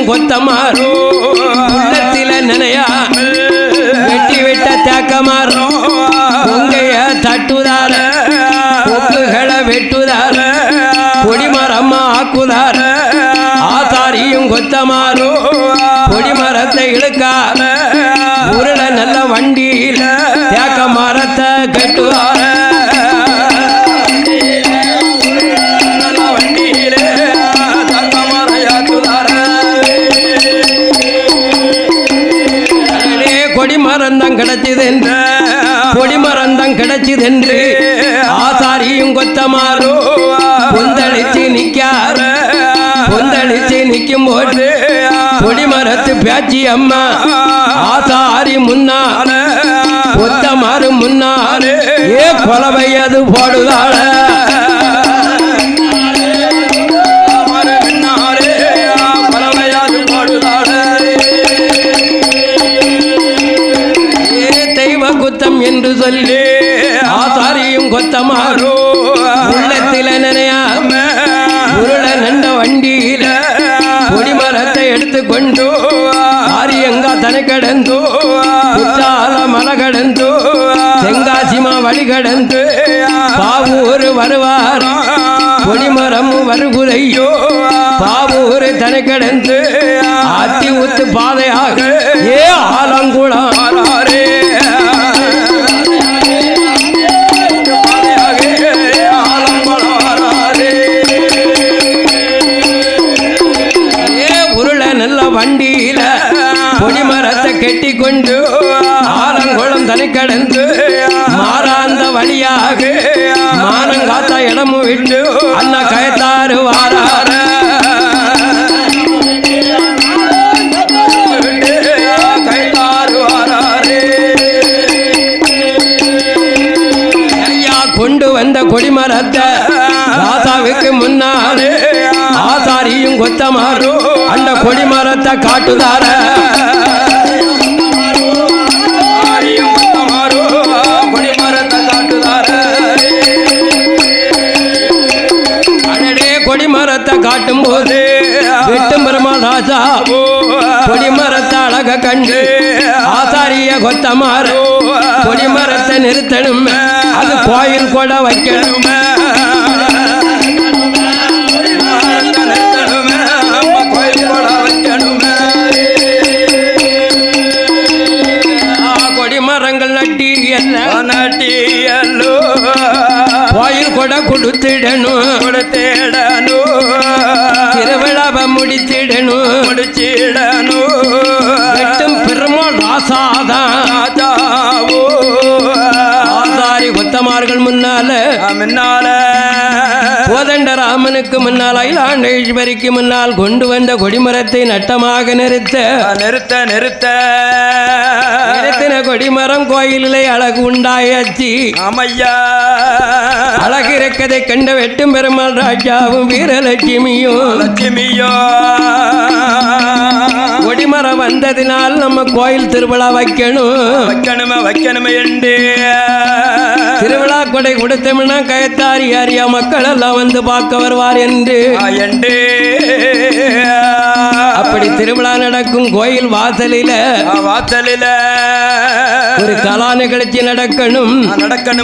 ஆசாரியும் கொத்தமாறு உள்ளத்தில நினையா வெட்டி விட்ட தேக்கமாறு பொங்கைய தட்டுதார கொப்புகளை வெட்டுதார கொடிமரம் ஆக்குதார ஆசாரியும் கொத்தமாறு கொடிமரத்தை இழுக்கார உருளை நல்ல வண்டியில் தேக்க மரத்தை கட்டுவார கொடிமரந்தம் கிடைச்சதென்று கொடிமரந்தம் கிடைச்சதென்று ஆசாரியும் கொத்தமாறு பொந்தளிச்சு நிக்கார பொந்தளிச்சு நிற்கும் போது கொடிமரத்து பேச்சி அம்மா ஆசாரி முன்னால கொத்தமாறு முன்னால ஏ கொலவையது போடுதாள என்று சொல்லி ஆசாரியும் கொத்தமாறு உள்ளத்தில நினையாம உருள நண்ட வண்டியில கொடிமரத்தை எடுத்துக்கொண்டு ஆரியங்கா தனை கடந்து குற்றால மலை கடந்து தெங்காசிமா வழி கடந்து பாவூர் வருவார் கொடிமரம் வருகுதையோ பாவூர் தனை கடந்து அத்தி ஊத்து பாதையாக ஏ ஆலங்குளம் வண்டியில கொடிமரத்தை கெட்டி கொண்டு ஆலங்குளம் தனி கடந்து மாறாந்த வழியாக மானங்காத்தா இடமும் விட்டு அண்ணா கயத்தாறு வாரார ஐயா கொண்டு வந்த கொடிமரத்தை ராசாவுக்கு முன்னாலே ஆசாரியும் கொத்தமாறு அந்த கொடிமரத்தை காட்டுதார கொடிமரத்தை காட்டும் போது வெட்டும் பெருமாள் ராஜா கொடிமரத்தை அழக கண்டு ஆசாரிய கொத்தமாறு கொடிமரத்தை நிறுத்தணும் அது கோயில் கூட வைக்கணும் கொடிமரங்கள் நட்டியல்லோ கோயில் கூட கொடுத்திடணும் திருவிழாவை முடிச்சிடணும் வெட்டும் பெருமாள் ராசாதான் ஆசாரி கொத்தமார்கள் முன்னால கோதண்டராமனுக்கு முன்னால் அகிலாண்டேஸ்வரிக்கு முன்னால் கொண்டு வந்த கொடிமரத்தை நட்டமாக நிறுத்தின கொடிமரம் கோயிலிலே அழகு உண்டாயாச்சு ஆமையா அழகு இருக்கதை கண்ட வெட்டும் பெருமாள் ராஜாவும் வீரலட்சுமியும் கொடிமரம் வந்ததினால் நம்ம கோயில் திருவிழா வைக்கணும் என்று திருவிழா கொடை கொடுத்தோம்னா கயத்தாரி அறியா மக்கள் எல்லாம் வந்து பார்க்க வருவார் என்று அப்படி திருவிழா நடக்கும் கோயில் வாசலில ஒரு கலா நிகழ்ச்சி நடக்கணும்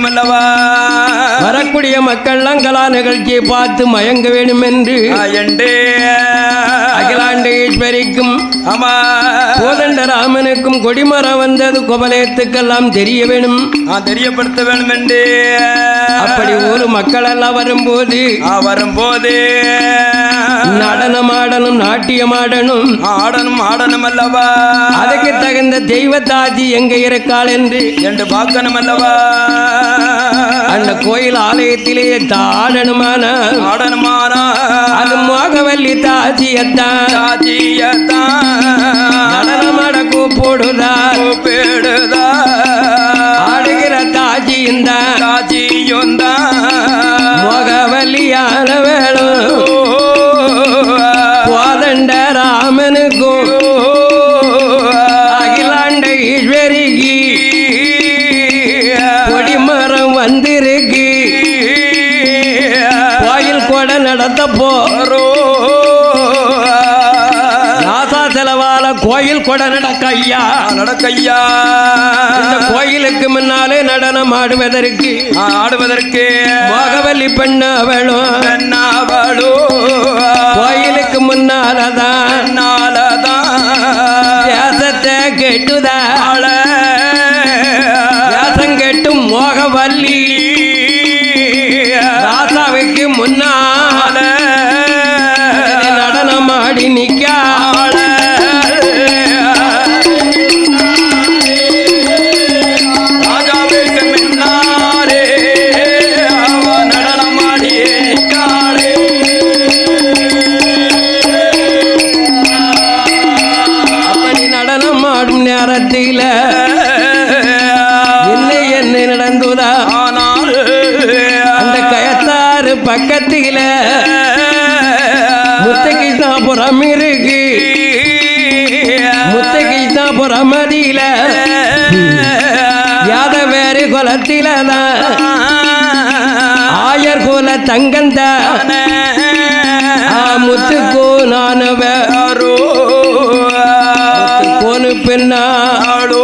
அல்லவா வரக்கூடிய மக்கள்லாம் கலா நிகழ்ச்சியை பார்த்து மயங்க வேண்டும் என்று அகிலாண்டேஸ்வரிக்கும் கோதண்டராமனுக்கும் கொடிமரம் வந்தது கோபலயத்துக்கெல்லாம் தெரிய வேணும் தெரியப்படுத்த வேண்டும் என்று அப்படி ஒரு மக்கள் எல்லாம் வரும்போது நடனம் ஆடணும் நாட்டியம் ஆடணும் அல்லவா அதுக்கு தகுந்த தெய்வத்தாஜி எங்க இருக்காள் என்று பார்க்கணும் அல்லவா அந்த கோயில் ஆலயத்திலேயே ஆடணுமானா அது மோகவல்லி தாஜியத்தான் நடனமாட கூப்பிடுதா ஆடுகிற தாஜியும் மோகவல்லியான வேணும் கோதண்டராமனுக்கும் அகிலாண்டேஸ்வரிக்கு கொடிமரம் வந்திருக்கு கோயில் கூட நடத்த போறோம் திருவிழா கோயில் கூட நடக்கையா நடக்கையா. இந்த கோயிலுக்கு முன்னாலே நடனம் ஆடுவதற்கு மோகவல்லி பெண்ணாவளும் கோயிலுக்கு முன்னாலதான் வியாசத்தை கேட்டுதா வியாசம் கேட்டும் மோகவல்லி ராசாவுக்கு முன்னால நடனம் ஆடி நிக்காள ராஜாவுக்கு முன்னாலே நடனம் ஆடி நிக்காளே. அப்படி நடனம் ஆடும் நேரத்தில் என்ன நடந்துதா அந்த கயத்தாறு பக்கத்தில முத்துகிருஷ்ணாபுரம் இருக்கு. முத்துகிருஷ்ணாபுரம் மதியில யாதவேறு குலத்திலதான் ஆயர் குல தங்கந்த முத்துக்கோ நானவரோ கோனு பெண்ணாளோ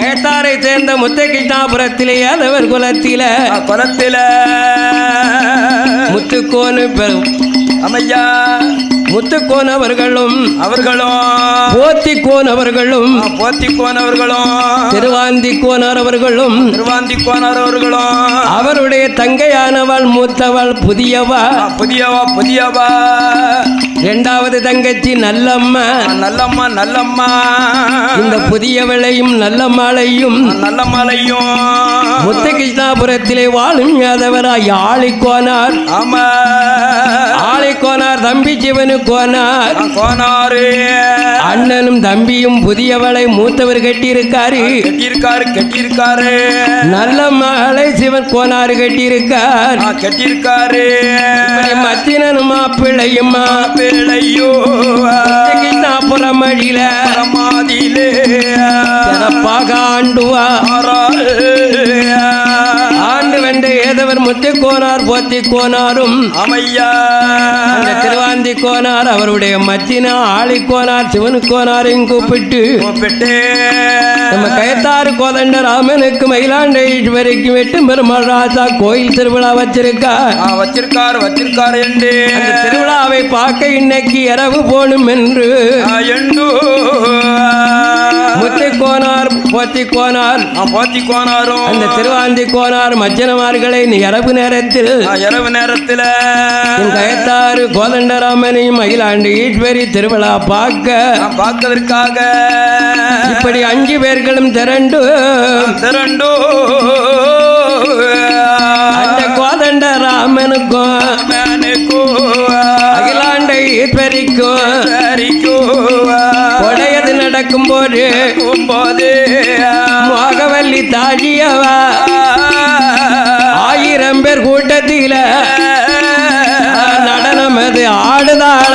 கேத்தாரை சேர்ந்த முத்துகிருஷ்ணாபுரத்திலே யாதவர் குலத்தில முத்துக்கோனு பெரும் அமையா முத்துக்கோன் அவர்களும் போத்திக்கோன் அவர்களும் திருவாந்திக்கோனார் அவர்களும் அவருடைய தங்கையானவள் மூத்தவள் புதியவா இரண்டாவது தங்கச்சி நல்லம்மா இந்த புதியவளையும் நல்லம்மாளையும் முத்துகிருஷ்ணாபுரத்திலே வாழும் யாதவராய் ஆளிக்கோனார் தம்பி சிவனு கோனார் அண்ணனும் தம்பியும் புதியவளை மூத்தவர் கட்டியிருக்காரு. நல்ல மகளை சிவன் கோனாறு கட்டியிருக்காரு. மத்தினனும் மாப்பிள்ளையும் புறமழியில சிறப்பாக ஆண்டு வெண்ட ஏதவர் முத்துக்கோனார் போத்திக்கோனாரும் அமையா அந்த திருவாந்தி கோனார் அவருடைய மச்சினா ஆளிக்கோனார் சிவனுக்கோனாரையும் கூப்பிட்டு நம்ம கயத்தாறு கோதண்ட ராமனுக்கு மயிலாண்டேஸ்வரிக்கு வெட்டு பெருமாள் ராசா கோயில் திருவிழா வச்சிருக்கார் என்று அந்த திருவிழாவை பார்க்க இன்னைக்கு இரவு போடும் என்று முத்துக்கோனார் போத்திக்கோனாரும் அந்த திருவாந்தி கோனார் மச்சனமார்களை இரவு நேரத்தில் கயத்தாறு கோதண்டராமனையும் மயிலாண்டு ஈஸ்வரி திருவிழா பார்க்கதற்காக இப்படி 5 பேர்களும் திரண்டு அந்த கோதண்டராமனுக்கும் அகிலாண்ட ஈஸ்வரிக்கும் கொடையது நடக்கும் போது மோகவல்லி தாழியவா 1000 பேர் கூட்டத்தில நடனம் அது ஆடுதாள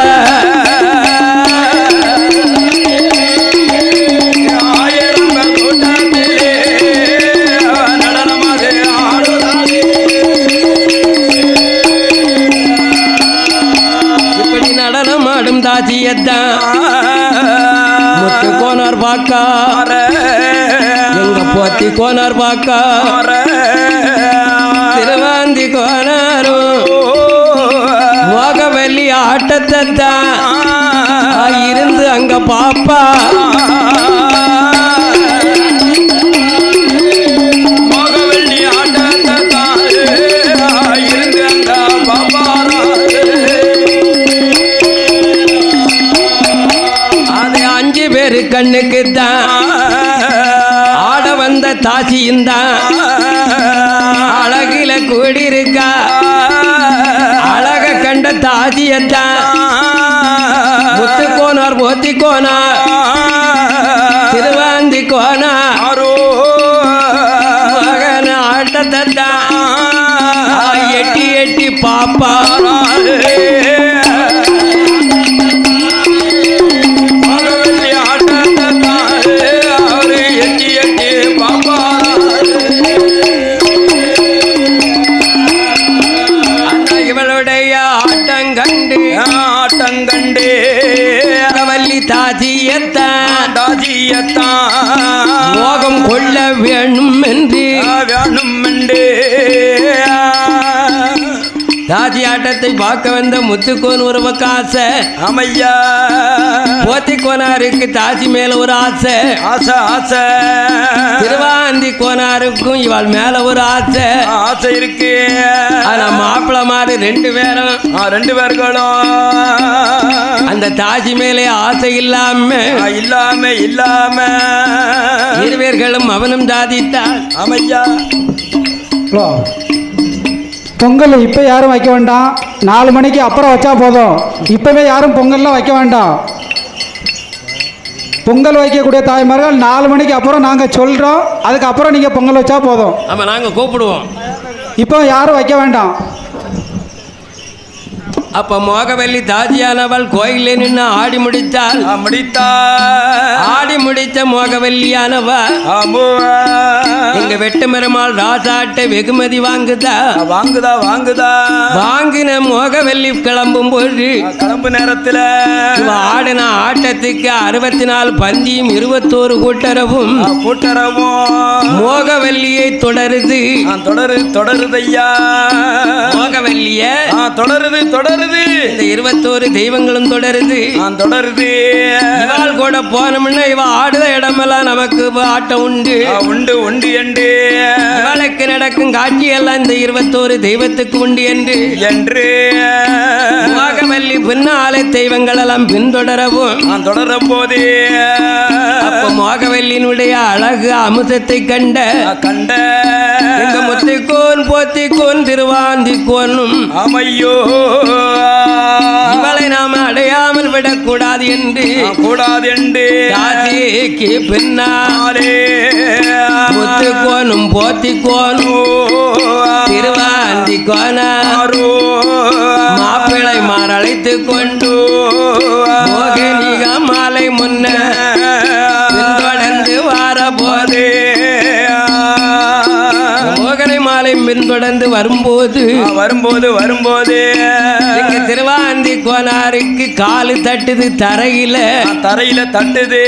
இப்படி நடனம் ஆடும் தாசியத்தான் முத்துக்கோனார் பார்க்கார எங்க போத்திக்கோனார் பார்க்கார திருவாந்தி கோனாரும் மோகவல்லி ஆட்டத்தை தான் இருந்து அங்க பாப்பா மோகவல்லி ஆட்டத்தை தான் இருந்து அங்க பாப்பா. அது 5 பேரு கண்ணுக்கு தான் ஆட வந்த தாசியும் தான் அழகில கூடியிருக்கா. அழக கண்ட தாசியத்தான் முத்துக்கோனார் போத்திக்கோனார் திருவாந்தி கோனார் மகன ஆட்டத்தை தான் எட்டி பாப்பா. ஆட்டங்கண்டு மோகவல்லி தாஜியத்தான் தாஜியத்தான் மோகம் கொள்ள வேணும் என்று வேணும் என்று தாஜி ஆட்டத்தை பார்க்க வந்த முத்துக்கோன் ஒரு பக்கம் ஆசை. ஆமையா போத்தி கோனாருக்கு தாஜி மேல ஒரு ஆசை. ஆசை ஆசை திருவாந்தி கோனாருக்கும் இவள் மேல ஒரு ஆசை. ஆசை இருக்கு. ஆனா மாப்பிள்ள மாதிரி ரெண்டு பேர்களும் அந்த தாஜி மேலே ஆசை இல்லாம இருவேர்களும் அவனும் சாதித்தான். ஆமையா ஹலோ, பொங்கல் இப்போ யாரும் வைக்க வேண்டாம், 4 மணிக்கு அப்புறம் வச்சா போதும். இப்போவே யாரும் பொங்கல்லாம் வைக்க வேண்டாம். பொங்கல் வைக்கக்கூடிய தாய்மார்கள் 4 மணிக்கு அப்புறம் நாங்கள் சொல்கிறோம், அதுக்கப்புறம் நீங்கள் பொங்கல் வச்சா போதும். ஆமாம், நாங்கள் கூப்பிடுவோம். இப்போ யாரும் வைக்க வேண்டாம். அப்ப மோகவல்லி தாஜியானவள் கோயிலே நின்று ஆடி முடித்தாள். ஆடி முடித்த மோகவல்லியானவ எங்க வெட்டு மரமாள் ராசாட்ட வெகுமதி வாங்குதா. வாங்கின மோகவல்லி கிளம்பும் போது கிளம்பு நேரத்தில் ஆடின ஆட்டத்துக்கு 64 பந்தியும் 21 கூட்டரவும் மோகவல்லியை தொடருது. தொடருதையா மோகவல்லிய தொடருது. இந்த 21 தெய்வங்களும் தொடருது. இவாள் கூட போனோம்னா இவ ஆடுத இடமெல்லாம் நமக்கு ஆட்டம் உண்டு என்று இவளுக்கு நடக்கும் காட்சி எல்லாம் இந்த 21 தெய்வத்துக்கு உண்டு என்று மோகவல்லி பின்னாலே தெய்வங்கள் எல்லாம் பின்தொடரவும் தொடரும் போதே அப்ப மோகவல்லியினுடைய அழகு அமுதத்தை கண்ட எங்க முத்திக்கோன் போத்திக்கோன் திருவாந்திக்கோனும் அமையோ இவளை நாம அடையாமல் விடக்கூடாது என்று தாசிக்கு பின்னாலே முத்துக்கோனும் போத்திக்கோனும் திருவாந்திக்கோனாரோ மாப்பிளை மார் அழைத்து கொண்டு மோகினிக மாலை முன்ன பின்தொடர்ந்து வார போதே மோகனை மாலை பின்தொடர்ந்து வரும்போது எங்க திருவாந்தி கோனாருக்கு காலு தட்டுது தரையில தட்டுது.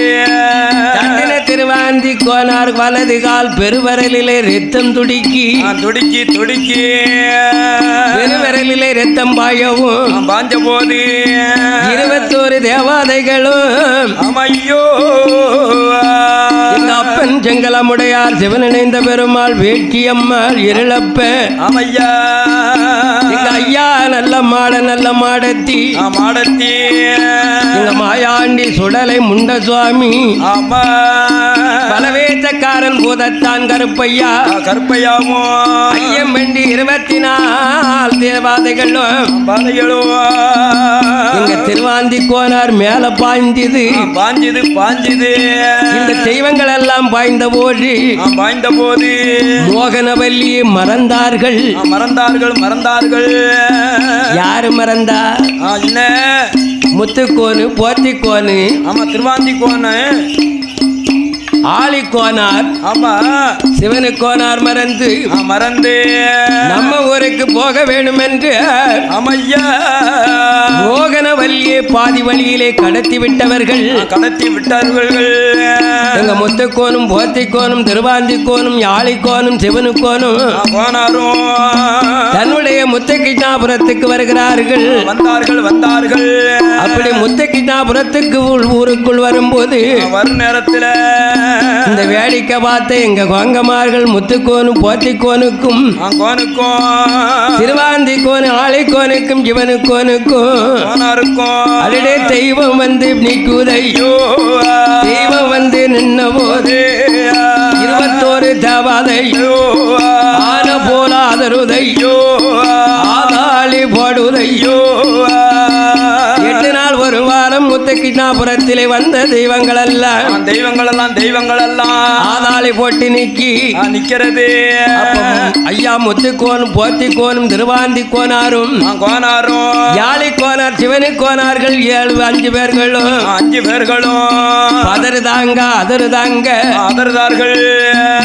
தட்டின திருவாந்தி கோனார் வலது கால் பெருவரலிலே ரத்தம் துடிக்கி பெருவரலிலே ரத்தம் பாயவும் பாஞ்ச போது 21 தேவாதைகளும் அமையோ எங்க அப்பன் செங்கலமுடையார் சிவன் இணைந்த பெருமாள் வேட்கியம்மாள் இருளப்ப அமையா எங்க ஐயா நல்ல மாடத்தி எங்க மாயாண்டி சுடலை முண்ட சுவாமி பலவேத்தக்காரன் பூதத்தான் கருப்பையாமோ ஐயம் வெண்டி 24 தேவாதைகளும் எங்க திருவாந்தி கோனார் மேல பாய்ந்தது. இந்த தெய்வங்கள் எல்லாம் பாய்ந்த போது மோகனவல்லியை மறந்தார்கள். யாரு மறந்தா? முத்துக்கோனு போத்திக்கோனு திருவாந்திக்கோனு ஆளிக்கோனார் சிவனுக்கோனார் மறந்து நம்ம ஊருக்கு போக வேண்டும் என்று மோகனவல்லியை பாதி வழியிலே கடத்தி விட்டவர்கள் எங்க முத்துக்கோனும் போத்திக்கோனும் திருவாந்திக்கோனும் யாழிக்கோனும் சிவனுக்கோனும் தன்னுடைய முத்துக்கிட்டாபுரத்துக்கு வருகிறார்கள். அப்படி முத்துக்கிட்டாபுரத்துக்கு ஊருக்குள் வரும்போது நேரத்தில் இந்த வேடிக்கை பார்த்த எங்க கோங்கமார்கள் முத்துக்கோனும் போத்திக்கோனுக்கும் திருவாந்திக்கோனு ஆளிக்கோனுக்கும் சிவனுக்கோனுக்கும் அடடே தெய்வம் வந்து நிற்குதையோ தெய்வம் வந்து நின்ன போது 21 தேவாதையோ ஆன போல ஆதருதையோ ஆதாளி போடுதையோ 8 நாள் ஒரு வாரம் முத்துக்கிட்டாபுரத்திலே வந்த தெய்வங்கள் எல்லாம் ஆதாளி போட்டு நிக்கிறது. ஐயா முத்துக்கோனும் போத்திக்கோனும் திருவாந்திக்கோனாரும் யாழிக்கோனார் சிவனுக்கோனார்கள் 5 பேர்களும் அதருதாங்க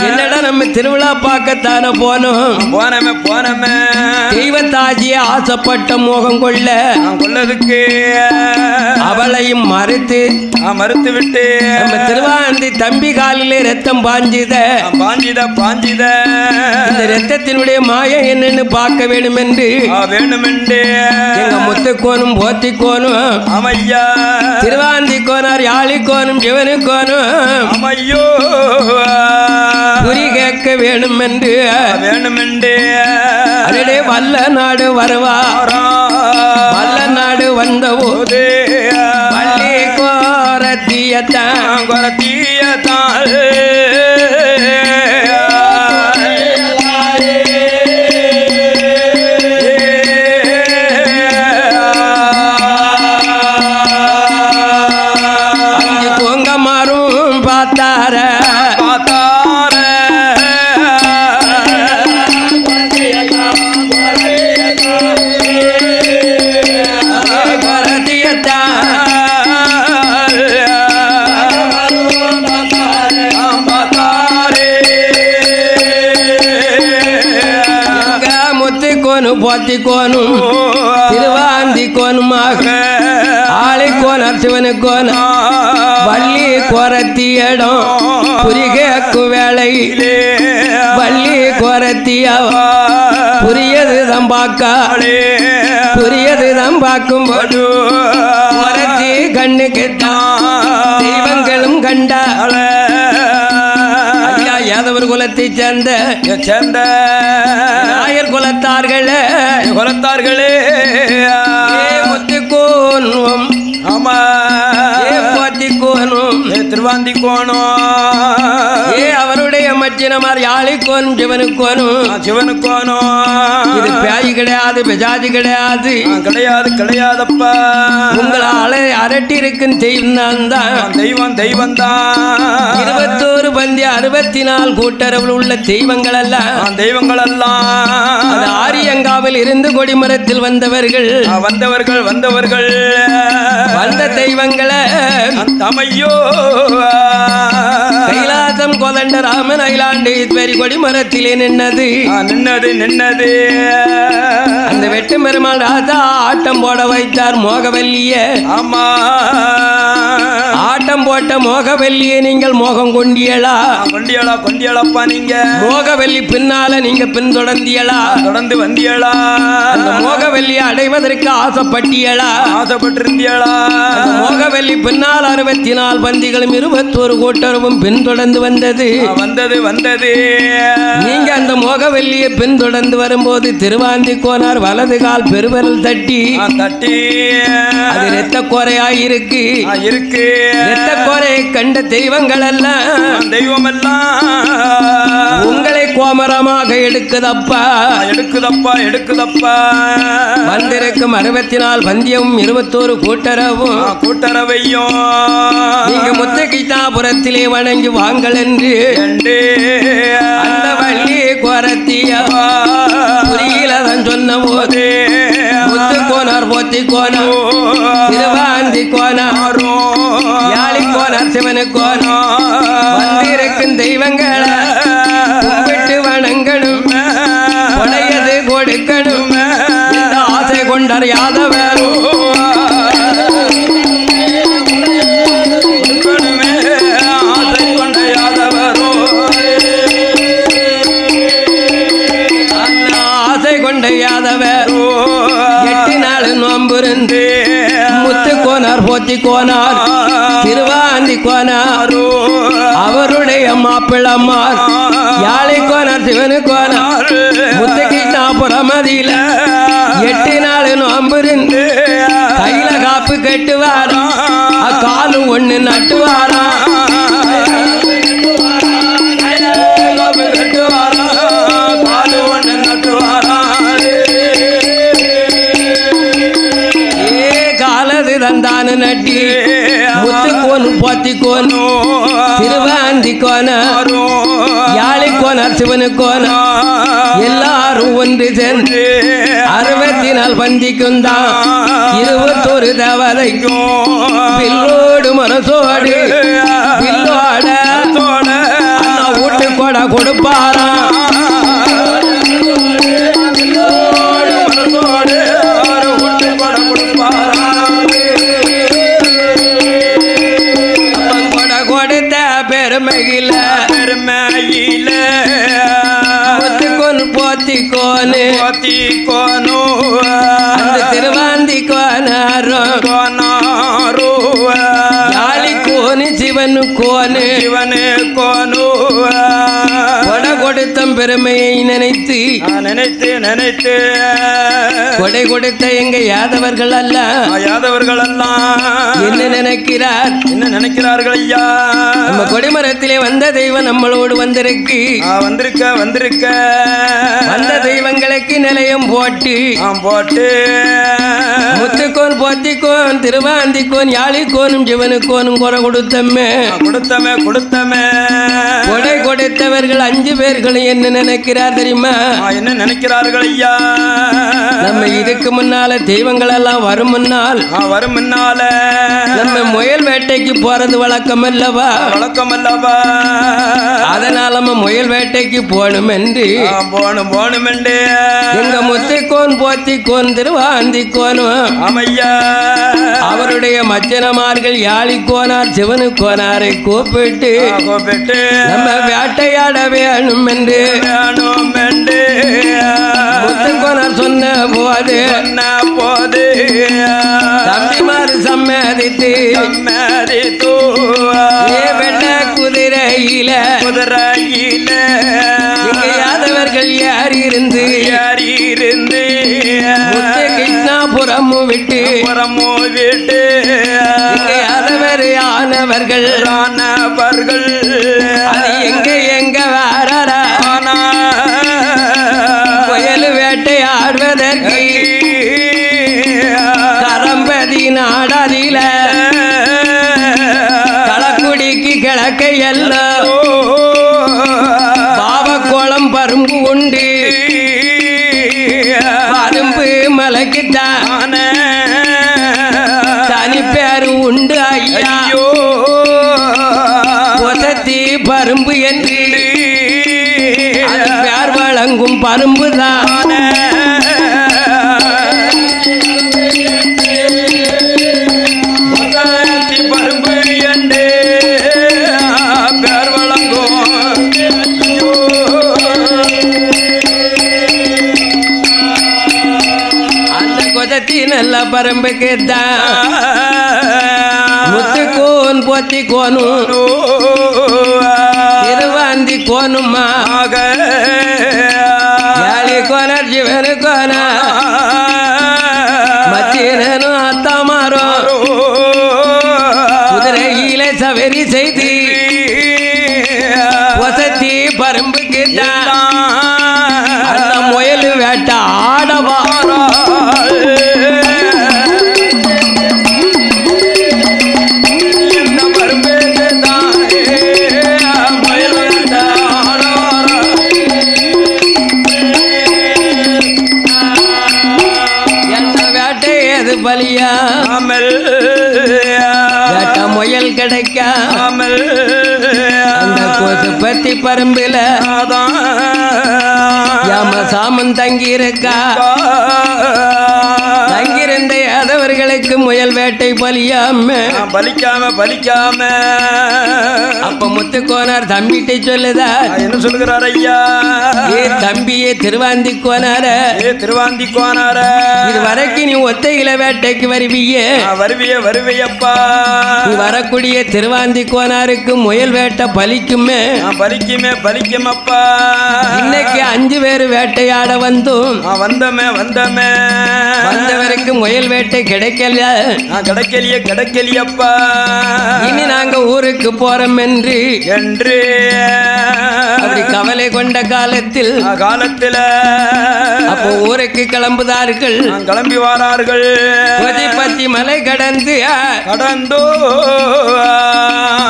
என்னடா நம்ம திருவிழா பார்க்கத்தானே போனோமே தெய்வத்தாஜியை ஆசைப்பட்ட மோகம் கொள்ளதுக்கு அவளையும் மறுத்து மறுத்து விட்டு நம்ம திருவாந்தி தம்பி காலிலே ரத்தம் பாஞ்சுத பாஞ்சித இந்த ரத்தத்தினுடைய மாயம் என்னன்னு பார்க்க வேண்டும் என்று வேணுமென்று எங்க முத்துக்கோனும் போத்திக்கோனும் அமையா திருவாந்தி கோனார் யாழிக்கோனும் சிவனுக்கோனும் அமையோ குறி கேட்க வேண்டும் என்று அதே வல்ல நாடு வருவார் வல்ல நாடு வந்த போது வள்ளி கோரத்தியத்தான் அஞ்சு பொங்க மாறும் பார்த்தார போத்திக்கோனும் திருவாந்திக்கோனுமாக ஆளைக்கோனார் சிவனுக்கோனும் வள்ளி கோரத்தியிடம் புரிகேக்கு வேலை வள்ளி கோரத்தியாவா புரியது தம்பாக்கா புரியது தம்பாக்கும் போது கோரத்தி கண்ணுக்கு தெய்வங்களும் கண்டா ஐயா யாதவர் குலத்தை சேர்ந்த நாயர் குலத்தார்களே முத்துக்கோனும் ஆமா போத்திக்கோனும் திருவாந்திக்கோனும் அவருடைய மச்சினமார் யாழிக்கோனும் சிவனுக்கோனும் இது பேய் கிடையாது பெஜாதி கிடையாது கிடையாதப்பா உங்களால அரட்டி இருக்கும் தெய்வம் தான் 21 பந்தி 64 கூட்டரவில் உள்ள தெய்வங்கள் எல்லாம் ஆரியங்காவில் இருந்து கொடிமரத்தில் வந்தவர்கள் வந்த தெய்வங்களை அமையோ கைலாசம் கோதண்ட ராமன் அகிலாண்டேஸ்வரி கொடிமரத்திலே நின்னது அந்த வெட்டு பெருமாள் ராஜா ஆட்டம் போட வைத்தார் மோகவல்லிய ஆமா ஆட்டம் போட்ட மோகவல்லியை நீங்கள் மோகம் கொண்டியளாப்பா நீங்க மோகவல்லி பின்னால நீங்க பின்தொடர்ந்தியலா தொடர்ந்து வந்தியளா அந்த மோகவல்லியை அடைவதற்கு ஆசைப்பட்டிருந்தியளா மோகவல்லி பின்னால் 64 பந்திகளும் 21 கூட்டரவும் பின்தொடர்ந்து வந்தது நீங்க அந்த மோகவல்லியை பின்தொடர்ந்து வரும்போது திருவாந்தி கோனார் வலது கால் பெருவரல் தட்டி அது இரத்த கோரையாயிருக்கு இரத்த கோரையை கண்ட தெய்வங்கள் எல்லாம் உங்களை கோமரமாக எடுக்குதப்பா வந்திருக்கும் 64 பந்தியமும் 21 கூட்டரவையும் நீங்க முத்துக்கிட்டாபுரத்திலே வணங்கி வாங்கள் என்று அந்த வள்ளி கோரத்தியா புரியலதான் சொன்ன போது முத்துக்கோனார் போத்திக்கோனார் திருவாந்திக்கோனாரும் யாழிக்கோனார் சிவனுக்கோனார் வந்திருக்கும் தெய்வங்களை கும்பிட்டு வணங்கணும் உடையது கொடுக்கணும் இந்த ஆசை கொண்டார் யாதவரும் முத்துக்கோனார் போத்திக்கோனார் திருவாந்திக்கோனார் அவருடைய மாப்பிளமார் யாழிக்கோனார் சிவனுக்கோனார் முத்துக்கிட்டாபுரமதியில 8 நாள் நோம்பிருந்து கையில காப்பு கட்டுவாரா காலு ஒண்ணு நட்டுவாரா தந்தானு நட்டி முத்துக்கோனு போத்திக்கோனு திருவாந்திக்கோனார் யாழிக்கோனார் சிவனுக்கோனா எல்லாரும் ஒன்று சேர்ந்து 64 பந்திக்கும் தான் 21 தேவதைக்கும் பில்லோடு மனசோடு பில்லோட வீட்டு கொடை கொடுப்பாரா கோனோ அந்த திருவாந்தி கோனாரும் கோனாரோ யாழி கோனு சிவனு கோனு இவனே கோனோ கொடை கொடுத்தம் பெருமையை நினைத்து நினைத்து நினைத்து கொடை கொடுத்த எங்க யாதவர்கள் அல்ல யாதவர்கள் எல்லாம் என்ன நினைக்கிறார் என்ன நினைக்கிறார்கள் ஐயா நம்ம கொடிமரத்திலே வந்த தெய்வம் நம்மளோடு வந்திருக்கு வந்திருக்க வந்திருக்க வந்த தெய்வங்களுக்கு நிலையம் போட்டு போட்டு முத்துக்கோன் போத்திக்கோன் திருவாந்திக்கோன் யாழிக்கோனும் சிவனுக்கோனும் குறை கொடுத்தமே கொடுத்தமே கொடுத்தமே கொடை கொடுத்தவர்கள் 5 பேர்களும் என்ன நினைக்கிறார் தெரியுமா என்ன நினைக்கிறார்கள் ஐயா நம்ம இதுக்கு முன்னால தெய்வங்கள் எல்லாம் வரும் முன்னால் வரும் முன்னால நம்ம முயல் வேட்டைக்கு போறது வழக்கம் அல்லவா வழக்கம் அல்லவா அதனால நம்ம முயல் வேட்டைக்கு போகணும் என்று போணும் போணும் என்று எங்க முத்துக்கோன் போத்திக்கோன் திருவாந்திக்கோனும் ஆமையா அவருடைய மச்சனமார்கள் யாழிக்கோனார் சிவனுக்கோனாரை கூப்பிட்டு கூப்பிட்டு நம்ம வேட்டையாட வேணும் என்று வேணும் என்று முத்துக்கோனார் சொன்ன போது போது தம்பிமார் சம்மதித்து மதித்து வெள்ள குதிரையில குதிரையில இங்க யாதவர்கள் யார் இருந்து இருந்து முத்து கிருஷ்ணாபுரமும் விட்டு புறமோ விட்டு இங்க யாதவர் ஆனவர்கள் ஆனவர்கள் அது எங்க எங்க வாரடா புயல் வேட்டையாடுவதற்கு கரம்பதி நாடாதில களக்குடிக்கு கிழக்கை எல்லாம் பாவக்கோளம் பரும்பு உண்டு பரும்பு மலைக்குத்தான் தனி பேரு உண்டு ஐயா பொசத்தி பரும்பு என்று அது பேர் வழங்கும் பரும்பு தான் பரும்பு என்று பேர் வழங்கும் அந்த கொதத்தி நல்ல பரம்புக்கு தான் முத்துக்கோன் போத்தி கோனும் திருவாந்தி கோனுமா யாழி கோனர் சிவனு கோனா மச்சினனும் அத்தாமாரோ குதிரையில சவரி செய்து பொசத்தி பரம்புக்கு தான் அந்த முயல் வேட்ட ஆடவா பலியா வேட்ட முயல் கிடைக்காமல் அந்த கோசு பத்தி பரம்பில யாம சாமன் தங்கி இருக்கா தங்கியிருந்த யாதவர்களுக்கு முயல் வேட்டை பலியாம பலிக்காம அப்ப முத்துக்கோனார் தம்பிட்டை சொல்லுதா என்ன சொல்லுகிறார் ஐயா ஏ தம்பியே திருவாந்தி கோனார திருவாந்தி கோனார இது வரைக்கும் நீ ஒத்தையில வேட்டைக்கு வருவியே வருவியப்பா நீ வரக்கூடிய திருவாந்தி கோனாருக்கு முயல் வேட்டை பலிக்குமே பலிக்குமப்பா இன்னைக்கு 5 பேர் வேட்டையாட வந்தும் வந்தவருக்கு முயல் வேட்டை கிடைக்கலையப்பா இனி நாங்க ஊருக்கு போறோம் என்று அப்படி கவலை கொண்ட காலத்தில் அப்போ ஊருக்கு கிளம்புதார்கள் கிளம்பி வாரார்கள் கொதிப்பத்தி மலை கடந்து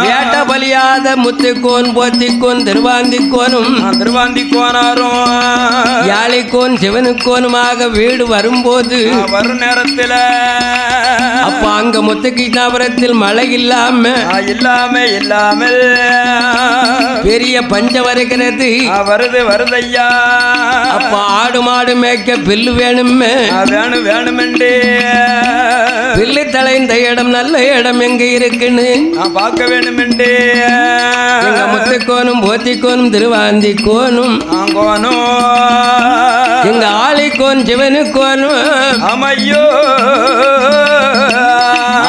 வேட்ட பலியாத முத்துக்கோன் போத்திக்கோன் திருவாந்திக்கோனும் யாழிக்கோன் சிவனுக்கோனுமாக வீடு வரும்போது வரும் நேரத்தில் அப்ப அங்க முத்துகிருஷ்ணாபுரத்தில் மழை இல்லாமல் பெரிய பஞ்சம் வருகிறது வருதையா அப்ப ஆடு மாடு மேய்க்க பில்லு வேணுமே வேணுமெண்டே சொல்லி தலைந்த இடம் நல்ல இடம் எங்க இருக்குன்னு நான் பார்க்க வேண்டும் என்று எங்க முத்துக்கோனும் போத்திக்கோனும் திருவாந்திக்கோனும் கோனும் எங்க ஆளிக்கோன் சிவனுக்கோனும் அமையோ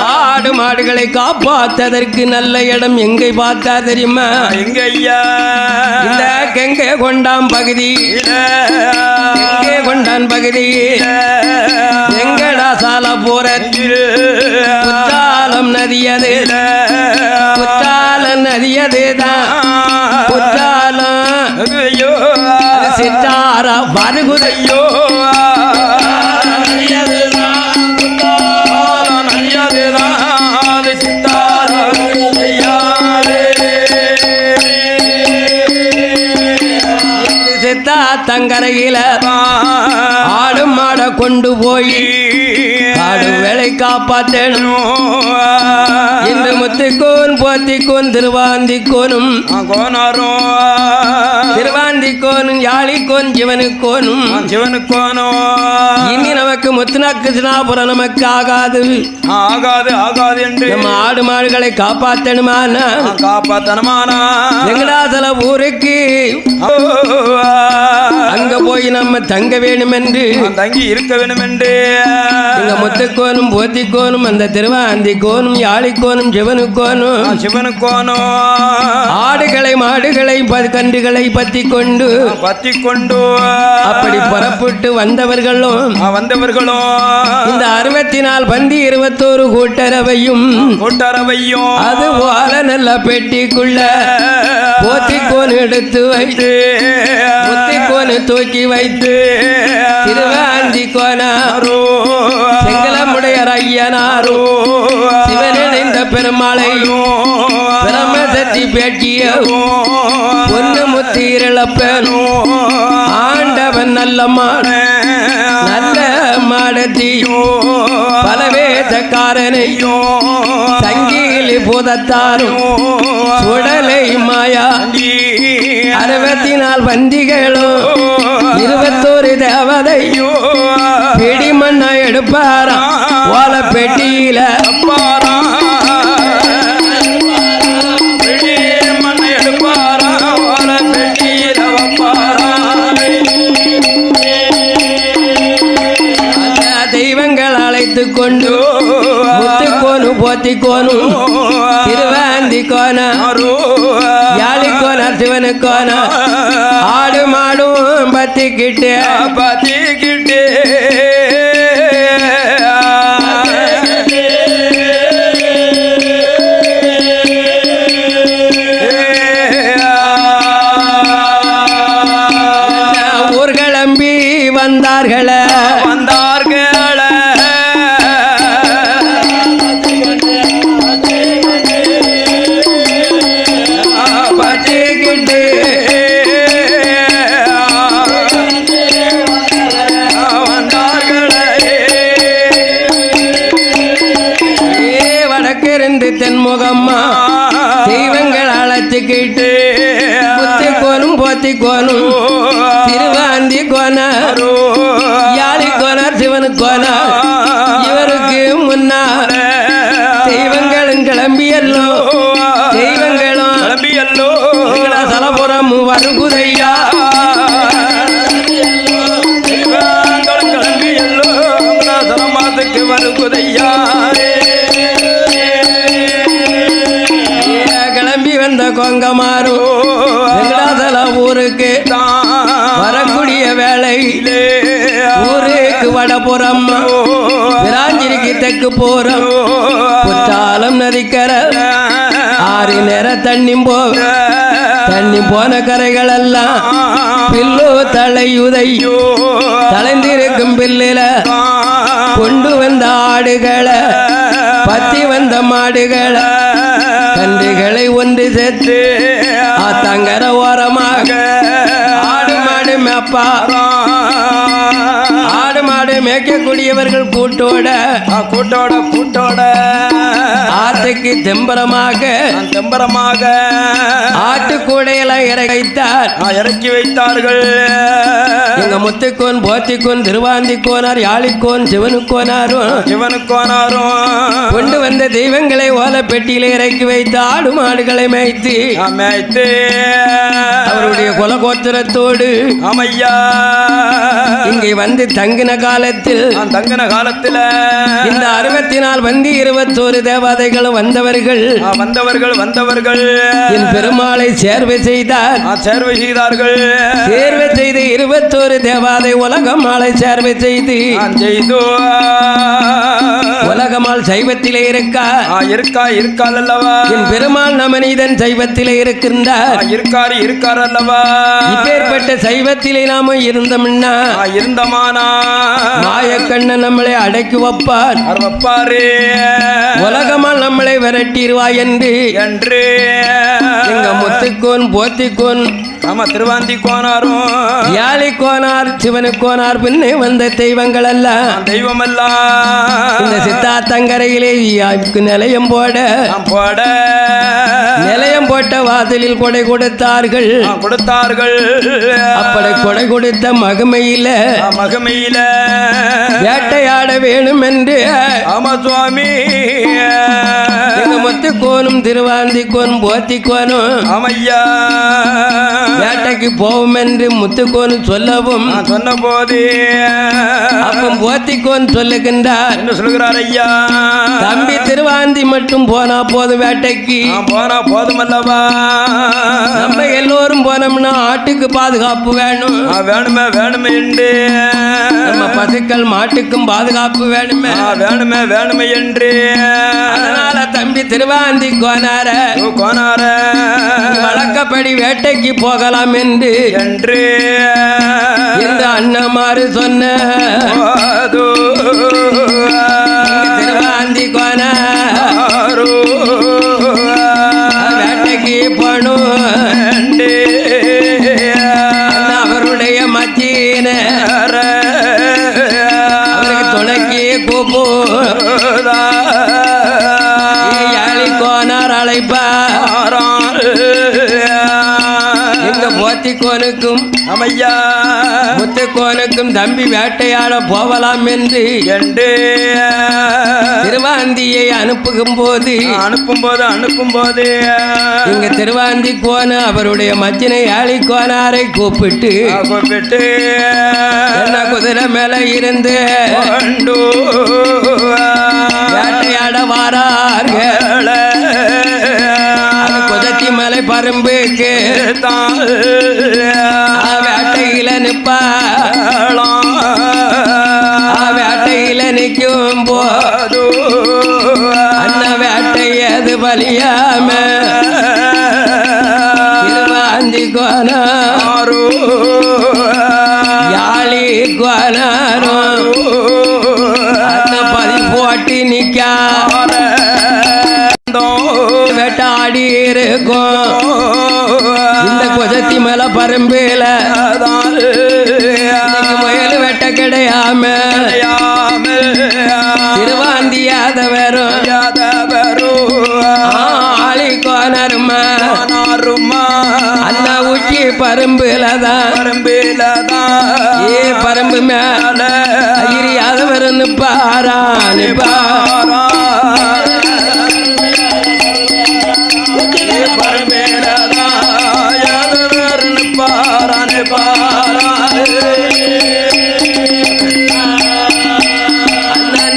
ஆடு மாடுகளை காப்பாத்ததற்கு நல்ல இடம் எங்கே பார்த்தா தெரியுமா எங்க ஐயா இந்த கெங்கே கொண்டாம் பகுதி கெங்கே கொண்டான் பகுதி எங்கடா சால போற குற்றாலம் நதியது குற்றாலம் நதியதுதான் குற்றாலம் ஐயோ சித்தாரா வருகுதையோ தங்கரையில ஆடும் மாட கொண்டு போய் ஆடும் வேலை காப்பாற்றணும் இந்த முத்துக்கோன் போத்திக்கோன் திருவாந்திக்கோனும் கோனாரும் திருவாந்திக்கோனும் யாழிக்கோன் சிவனுக்கோனும் சிவனுக்கோனும் இனி நமக்கு முத்துநாக்கிருஷ்ணாபுரம் நமக்கு ஆகாது ஆகாது ஆகாது என்று நம்ம ஆடு மாடுகளை காப்பாற்றணுமானா காப்பாத்தனமானா வெங்கடாசல ஊருக்கு அங்க போய் நம்ம தங்க வேணும் என்று தங்கி இருக்க வேண்டும் என்று எங்க முத்துக்கோனும் போத்திக்கோனும் அந்த திருவாந்திக்கோனும் யாழிக்கோனும் சிவனுக்கோனும் ஆடுகளை மாடுகளை கன்றுகளை பத்தி கொண்டு அப்படி புறப்பட்டு வந்தவர்களும் இந்த 64 பந்தி 21 கூட்டரவையும் அது போல நல்ல பெட்டிக்குள்ள போத்திக்கோன் எடுத்து வைத்து முத்திக்கோனு தூக்கி வைத்து திருவாந்திக்கோனாரோ செங்கலமுடையர் ஐயனாரோ சிவனிணைந்த பெருமாளையும் பிரமசக்தி பேட்டிய பொன்னு முத்தீரளப்பனும் ஆண்டவன் நல்ல மாட நல்ல மாடத்தையும் பலவேதக்காரனையும் சங்கீலி பூதத்தாரும் சுடலை மாயா 64 வந்திகளும் 21 தேவதையும் பிடிமண்ணா எடுப்பாராம் ஓல பெட்டியில தெய்வங்கள் அழைத்து கொண்டு முத்துக்கோனு போத்திக்கோனும் திருவாந்திக்கோன யாழிக்கோன சிவனுக்கோன ஆடு மாடும் பத்திக்கிட்டு ஊர்களம்பி வந்தார்கள தென்முகம்மா தெய்வங்கள் அழைச்சிக்கிட்டு முத்துக்கோனும் போத்திக்கோனும் திருவாந்திக்கோன யாழிக்கோனார் சிவனுக்கோனார் இவருக்கு முன்னார் தெய்வங்களும் கிளம்பியல்லோ தெய்வங்களும் சலபுரம் வருகுதையா வருகுதையா வந்த கொங்கமாரு வெங்கடாசல ஊருக்கு வரக்கூடிய வேலை ஊருக்கு வடபுறம் விராஞ்சிரிக்கு தெற்கு போறோம் குற்றாலம் நதிக்கர 6 நேர தண்ணி போன கரைகள் எல்லாம் பில்லு தலையுதையோ தலைந்திருக்கும் பில்லில கொண்டு வந்த ஆடுகளை பத்தி வந்த மாடுகளை கன்றுகளை ஒன்று சேர்த்து ஆத்தங்கர ஓரமாக ஆடு மாடு மேப்பா ஆடு மாடு மேய்க்கக்கூடியவர்கள் கூட்டோட கூட்டோட ஆத்துக்கு தெம்பரமாக செம்பரமாக ஆட்டுக்கூடையெல்லாம் இறக்கைத்தார் இறக்கி வைத்தார்கள். எங்க முத்துக்கோன் போத்திக்கோன் திருவாந்திக்கோனார் யாழிக்கோன் சிவனுக்கோனாரும் சிவனுக்கோனாரும் கொண்டு வந்த தெய்வங்களை ஓலை பெட்டியில இறக்கி வைத்து ஆடு மாடுகளை மேய்த்து மேய்த்து அவருடைய குலகோத்திரத்தோடு ஆமையா இங்கே வந்து தங்கின காலத்தில் தங்கின காலத்துல இந்த 64 வந்து 21 தேவதைகளும் வந்தவர்கள் வந்தவர்கள் என் பெருமாளை சேர்வை செய்தார். சேர்வை செய்தார்கள். சேர்வை செய்து 21 தேவாதை உலகமாளை சேர்வை செய்து உலகமால் சைவத்திலே இருக்கால் அல்லவா என் பெருமாள் நமனிதன் சைவத்திலே இருக்கின்றார். இருக்கார் அல்லவா இப்பேற்பட்ட சைவத்திலே நாம இருந்தோம்னா இருந்தமானா மாயக்கண்ணன் நம்மளை அடக்கி வைப்பார். உலகமால் நம்மளை விரட்டிடுவாய் என்று எங்க முத்துக்கோன் போத்திக்கோன் திருவாந்தி கோனாரும் யாழிக்கோனார் சிவனுக்கோனார் பின்னே வந்த தெய்வங்கள் அல்ல தெய்வம் எல்லாம் இந்த சித்தாத்தங்கரையிலே நிலையம் போட நிலையம் போட்ட வாசலில் கொடை கொடுத்தார்கள். அப்படி கொடை கொடுத்த மகிமையில வேட்டையாட வேணும் என்று ஆமா சுவாமி எங்க முத்துக்கோனும் திருவாந்திக்கோன் போத்திக்கோனும் ஆமையா வேட்டைக்கு போவோம் என்று முத்துக்கோன் சொல்லவும் சொன்ன போது அப்ப போத்திக்கோன் சொல்லுகின்றார். என்ன சொல்கிறார் ஐயா? தம்பி திருவாந்தி மட்டும் போனா போதும் வேட்டைக்கு போனா போதும் அல்லவா? நம்ம எல்லோரும் போனோம்னா ஆட்டுக்கு பாதுகாப்பு வேணும். வேணுமே என்று நம்ம பசுக்கள் மாட்டுக்கும் பாதுகாப்பு வேணுமே என்று அதனால தம்பி திருவாந்தி கோனார வழக்கப்படி வேட்டைக்கு போகலாம் என்று இந்த அண்ணமாறு சொன்ன திருவாந்தி கோனார் வேட்டைக்கு போனும் அவருடைய மச்சின அவருக்கு துணைக்கு கூப்பு யாழிக்கோனார் அழைப்பார். எங்க போத்திக்கோனுக்கும் அமையா முத்துக்கோனுக்கும் தம்பி வேட்டையாட போகலாம் என்று திருவாந்தியை அனுப்பும் போது இங்க திருவாந்தி கோன அவருடைய மச்சினை யாழிக்கோனாரை கூப்பிட்டு என்ன குதிரை மேல இருந்து வேட்டையாட வாரார்கள். குதத்தி மலை பரும்புக்கு வேட்டையில நிப்பாளாம். வேட்டையில நிற்கும் போது அண்ண வேட்டையது பலியாம திருவாந்தி கோனாரோ யாழி கோனாரோ அண்ண பதி போட்டி நிக்கார வேட்டாடி இருக்கும் இந்த குஜத்தி மேல பரும்பில முயல் வெட்ட கிடையாம திருவாந்தியாத வரும் ஆளி கோனருமா அண்ணா ஊட்டி பரும்பிலதான் ஏ பரும்பு மேல ஐயாத வரும் பாரா பாரா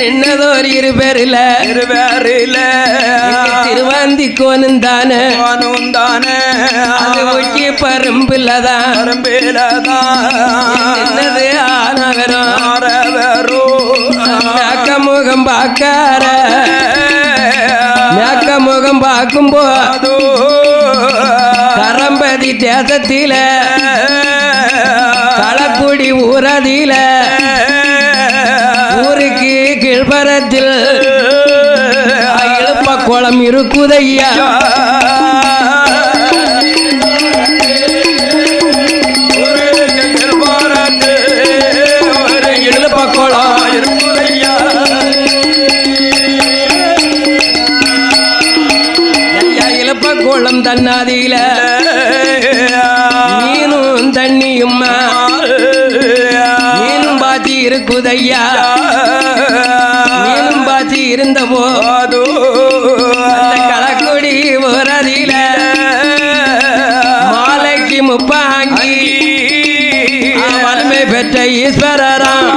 நின்னதோர் 2 பேரில திருவாந்தி கோனும் தானே அது ஊக்கி பரும்பில்லதான் நின்னது ஆனவரும் முகம் பார்க்கார முகம் பார்க்கும்போது கரம்பதி தேசத்தில களக்குடி ஊரதில ஊருக்கு கீழ்பரத்தில் இழுப்ப குளம் இருக்குதையா இழுப்ப குளம் இருக்குதையா இழுப்ப குளம் தன்னாதியில மீனும் தண்ணியும் மீனும் பாத்தி இருக்குதையா மீனும் பாத்தி இருந்த போது அந்த களக்குடி போறதில மாலைக்கு முப்பாங்கி வலிமை பெற்ற ஈஸ்வரராம்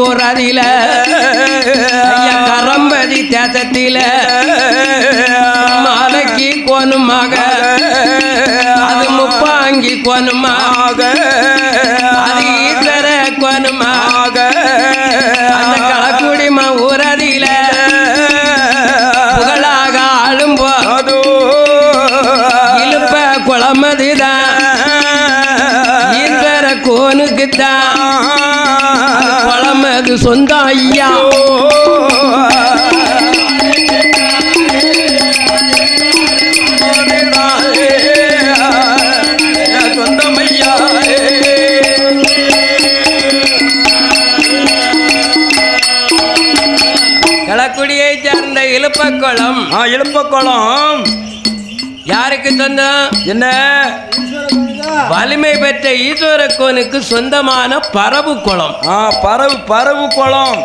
ஊரதில கரம்பதி தேசத்தில மாலைக்கு கோனுமாக அது முப்பாங்கி கோனுமாக அது ஈஸ்வர கோனுமாக அந்த களக்குடி ஊரதில புகழாக ஆளும் போது இழுப்ப குளமதுதான் ஈஸ்வர கோனுக்குத்தான் அது சொந்தம் ஐயா சொந்தம் ஐயா களக்குடியை சேர்ந்த இழுப்பக்குளம் இழுப்பக்குளம் யாருக்கு சொந்தம் என்ன வலிமை பெற்ற ஈஸ்வர கோனுக்கு சொந்தமான பரவு குளம் பரவு குளம்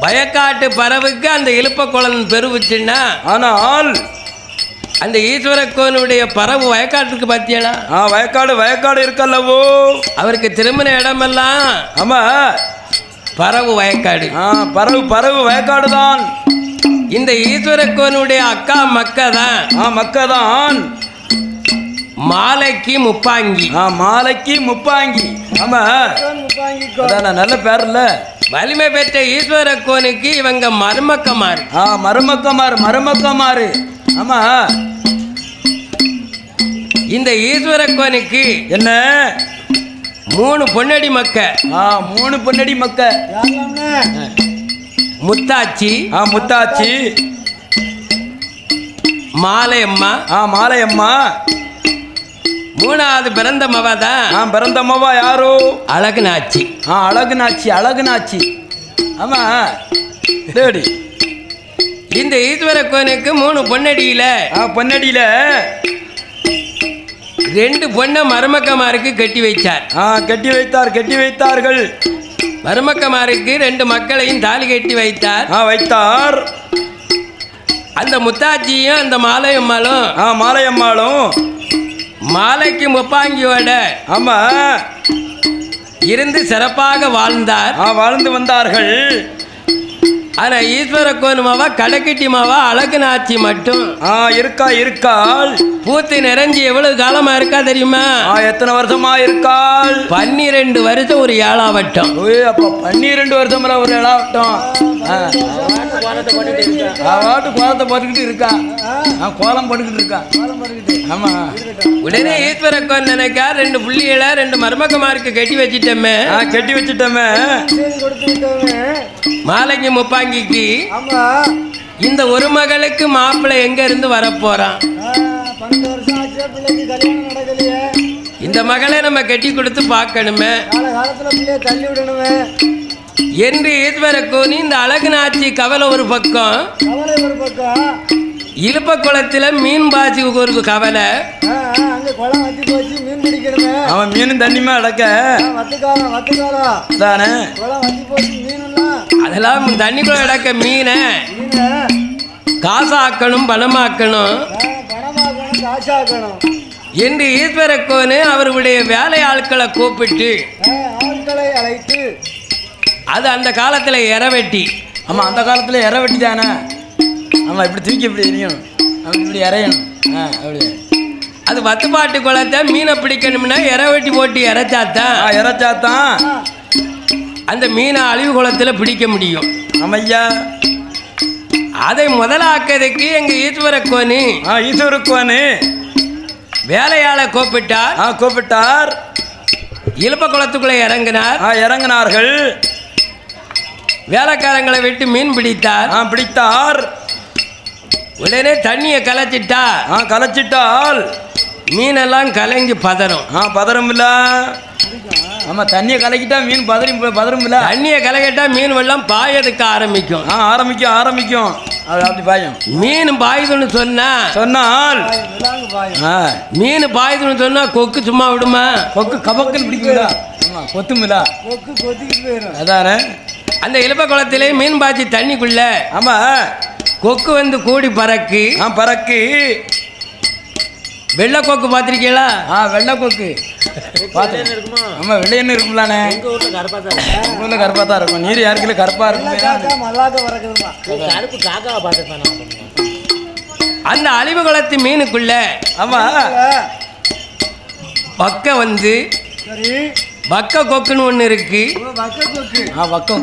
வயக்காட்டு பறவுக்கு அந்த இழுப்ப குளம் பெருவுச்சுன்னா ஆனால் அந்த ஈஸ்வர கோனுடைய பறவு வயக்காட்டுக்கு பத்தியடா வயக்காடு இருக்கல்லவோ அவருக்கு திருமண இடமெல்லாம் ஆமா பறவு வயக்காடு பறவு வயக்காடு தான் இந்த ஈஸ்வர கோனுடைய அக்கா மக்கதான் மாலைக்கு முப்பாங்கி ஆமா நல்ல பேர் இல்ல வலிமை பெற்ற ஈஸ்வர கோனுக்கு இவங்க மருமக்கமாறு ஆமா இந்த ஈஸ்வர கோனுக்கு என்ன 3 பொன்னடி மக்க முத்தாச்சி மாலையம்மா மூணாவது பிறந்தமவா யாரோ அழகுநாச்சி ஆமா தேடி இந்த ஈஸ்வர கோனுக்கு 3 பொன்னடியில 2 பொண்ணை மருமக்கமாருக்கு கட்டி வைத்தார்கள் மருமக்கமாருக்கு 2 மக்களையும் தாலி கட்டி வைத்தார் அந்த முத்தாச்சியும் அந்த மாலையம்மாளும் மாலைக்கு முப்பாங்கியோட ஆமா இருந்து சிறப்பாக வாழ்ந்து வந்தார்கள். ஆனா ஈஸ்வர கோனுமாவா கடைக்கிட்டி மாவா அழகுநாச்சி மட்டும் இருக்காள். பூத்து நிறைஞ்சி எவ்வளவு காலமா இருக்கா தெரியுமா? எத்தனை வருஷமா இருக்காள்? 12 வருஷம் ஒரு ஏழாவட்டம். அப்ப 12 வருஷம் ஒரு ஏழாவட்டம். கோலத்தை போட்டுக்கிட்டு இருக்கா. கோலம் போட்டுக்கிட்டு இருக்கா. ஆமா. உடனே ஈஸ்வர கோன் நினைக்கா 2 புள்ளிகளை 2 மருமகமாருக்கு கட்டி வச்சிட்டோமே. மாலைக்கு முப்பாங்கிக்கு இந்த ஒரு மகளுக்கு மாப்பிள்ளை எங்க இருந்து வரப்போறான்? இந்த மகளை நம்ம கட்டி கொடுத்து பார்க்கணுமே என்று ஈஸ்வர கோனி இந்த அழகுநாச்சி கவலை ஒரு பக்கம், இழுப்ப குளத்துல மீன் பாசி ஒரு கவலை. அவன் மீனும் தண்ணிமா அடக்க அதெல்லாம் தண்ணிக்குள்ள அடக்க மீனை காசாக்கணும் பணமாக்கணும் என்று ஈஸ்வர கோனு அவருடைய வேலை ஆட்களை கூப்பிட்டு அழைத்து அது அந்த காலத்துல இறவெட்டி. ஆமா, அந்த காலத்துல இறவெட்டி தானே. ஆமா, இப்படி தூக்கி இப்படி எரியணும், இப்படி இறையணும். அப்படி அது வத்துப்பாட்டு குளத்தை மீனை பிடிக்கணும்னா இறவெட்டி போட்டு இறைச்சாத்தான் அந்த மீனை அழிவு குளத்துல பிடிக்க முடியும். ஆமையா, அதை முதலாக்கிறதுக்கு எங்க ஈஸ்வர கோனு வேலையாள கூப்பிட்டார். இழுப்ப குளத்துக்குள்ள இறங்கினார்கள். வேலைக்காரங்களை விட்டு மீன் பிடித்தார். உடனே தண்ணியை கலைச்சிட்டா கலைச்சிட்டால் மீனெல்லாம் கலங்கி பதறும். பதறும் இல்ல. ஆமா, தண்ணியை கலக்கிட்டா மீன் பதறும் இல்ல. தண்ணியை கலக்கிட்டா மீன் வெள்ளம் பாயதுக்கு ஆரம்பிக்கும். ஆரம்பிக்கும். அப்படி பாயும். மீன் பாயுதுன்னு சொன்னால் மீன் பாயுதுன்னு சொன்னா கொக்கு சும்மா விடுமா? கொக்கு கபக்குன்னு பிடிக்குங்களா? கொத்துமில்லா, அதானே. அந்த இலப்ப குளத்திலே மீன் பாய்ச்சி தண்ணிக்குள்ள ஆமா கொக்கு வந்து கூடி பறக்கு. வெள்ளை கொக்கு பார்த்திருக்கீங்களா? வெள்ளை கொக்கு இருக்குமா? ஆமா, வெள்ளையன்னு இருக்கும்லானே. எங்க ஊர்ல கருப்பா தான் இருக்கும். நீர் யாருக்குள்ள கருப்பா இருக்கும். அந்த அழிவு குளத்து மீனுக்குள்ள ஆமா பக்க வந்து பக்க கொக்குன்னு ஒண்ணு இருக்கு. வக்க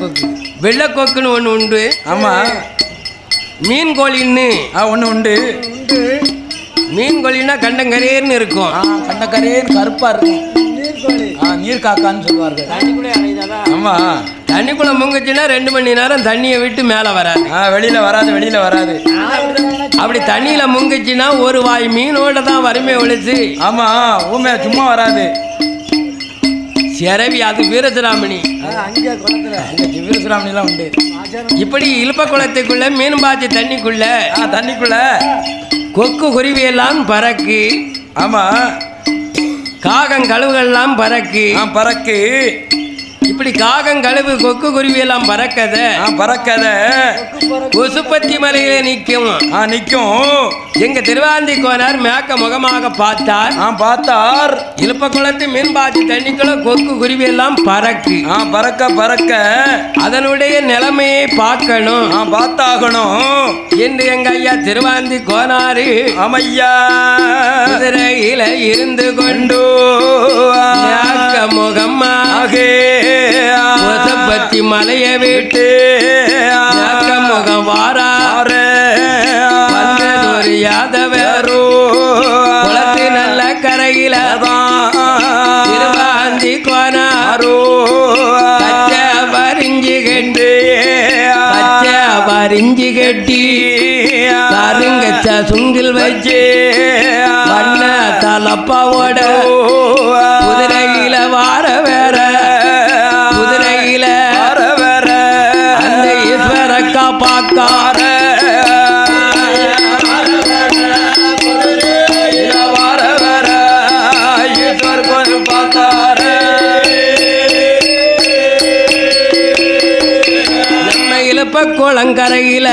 கொக்கு, வெள்ளை கொக்குன்னு ஒண்ணு உண்டு. ஆமா, மீன் கோழின்னு ஒண்ணு உண்டு. மீன் கோழின்னா கண்டங்கரேன்னு இருக்கும். கண்டங்கரேன்னு கருப்பா இருக்கும். நீர் காக்கான்னு சொல்லுவார்கள். ஆமா, தண்ணிக்குள்ள முங்குச்சுன்னா 2 மணி நேரம் தண்ணியை விட்டு மேல வராது. வெளியில வராது. அப்படி தண்ணியில முங்குச்சுன்னா ஒரு வாய் மீனோட தான் வறுமை ஒழிச்சு. ஆமா, ஊமை சும்மா வராது. சிறவி, அது வீரசிராமணி. வீரசிராமணிலாம் உண்டு. இப்படி இழுப்ப குளத்துக்குள்ள மீன் பாய்ச்சி தண்ணிக்குள்ள கொக்கு குருவி எல்லாம் பறக்கு. ஆமா, காகம் கழுவுகள்லாம் பறக்கு. இப்படி காகம் கழுவு கொக்கு குருவி எல்லாம் பறக்கத கொசுப்பத்தி மலையில நிற்கும். எங்க திருவாந்தி கோனார் மேக்க முகமாக பார்த்தார். இழுப்ப குளத்து மீன் பாய்ச்சி தண்ணிக்குள்ள கொக்கு குருவி எல்லாம் பறக்க அதனுடைய நிலைமையை பார்த்தாகணும் என்று எங்க ஐயா திருவாந்தி கோனாரு அமையா குதிரையில இருந்து கொண்டு மேக்க முகமாக கொசுப்பத்தி மலையை விட்டு மேக்க முகம் வாராரு. வந்ததொரு யாதவரோ குளத்து நல்ல கரையில திருவாந்தி கோனாரோ பச்சை வரிஞ்சு கட்டி கருங்கச்ச சுங்கில் வச்சு வண்ண தலப்பாவோட குதிரையில வார வேற அந்த ஈஸ்வரக்கா பாக்கார குளங்கரையில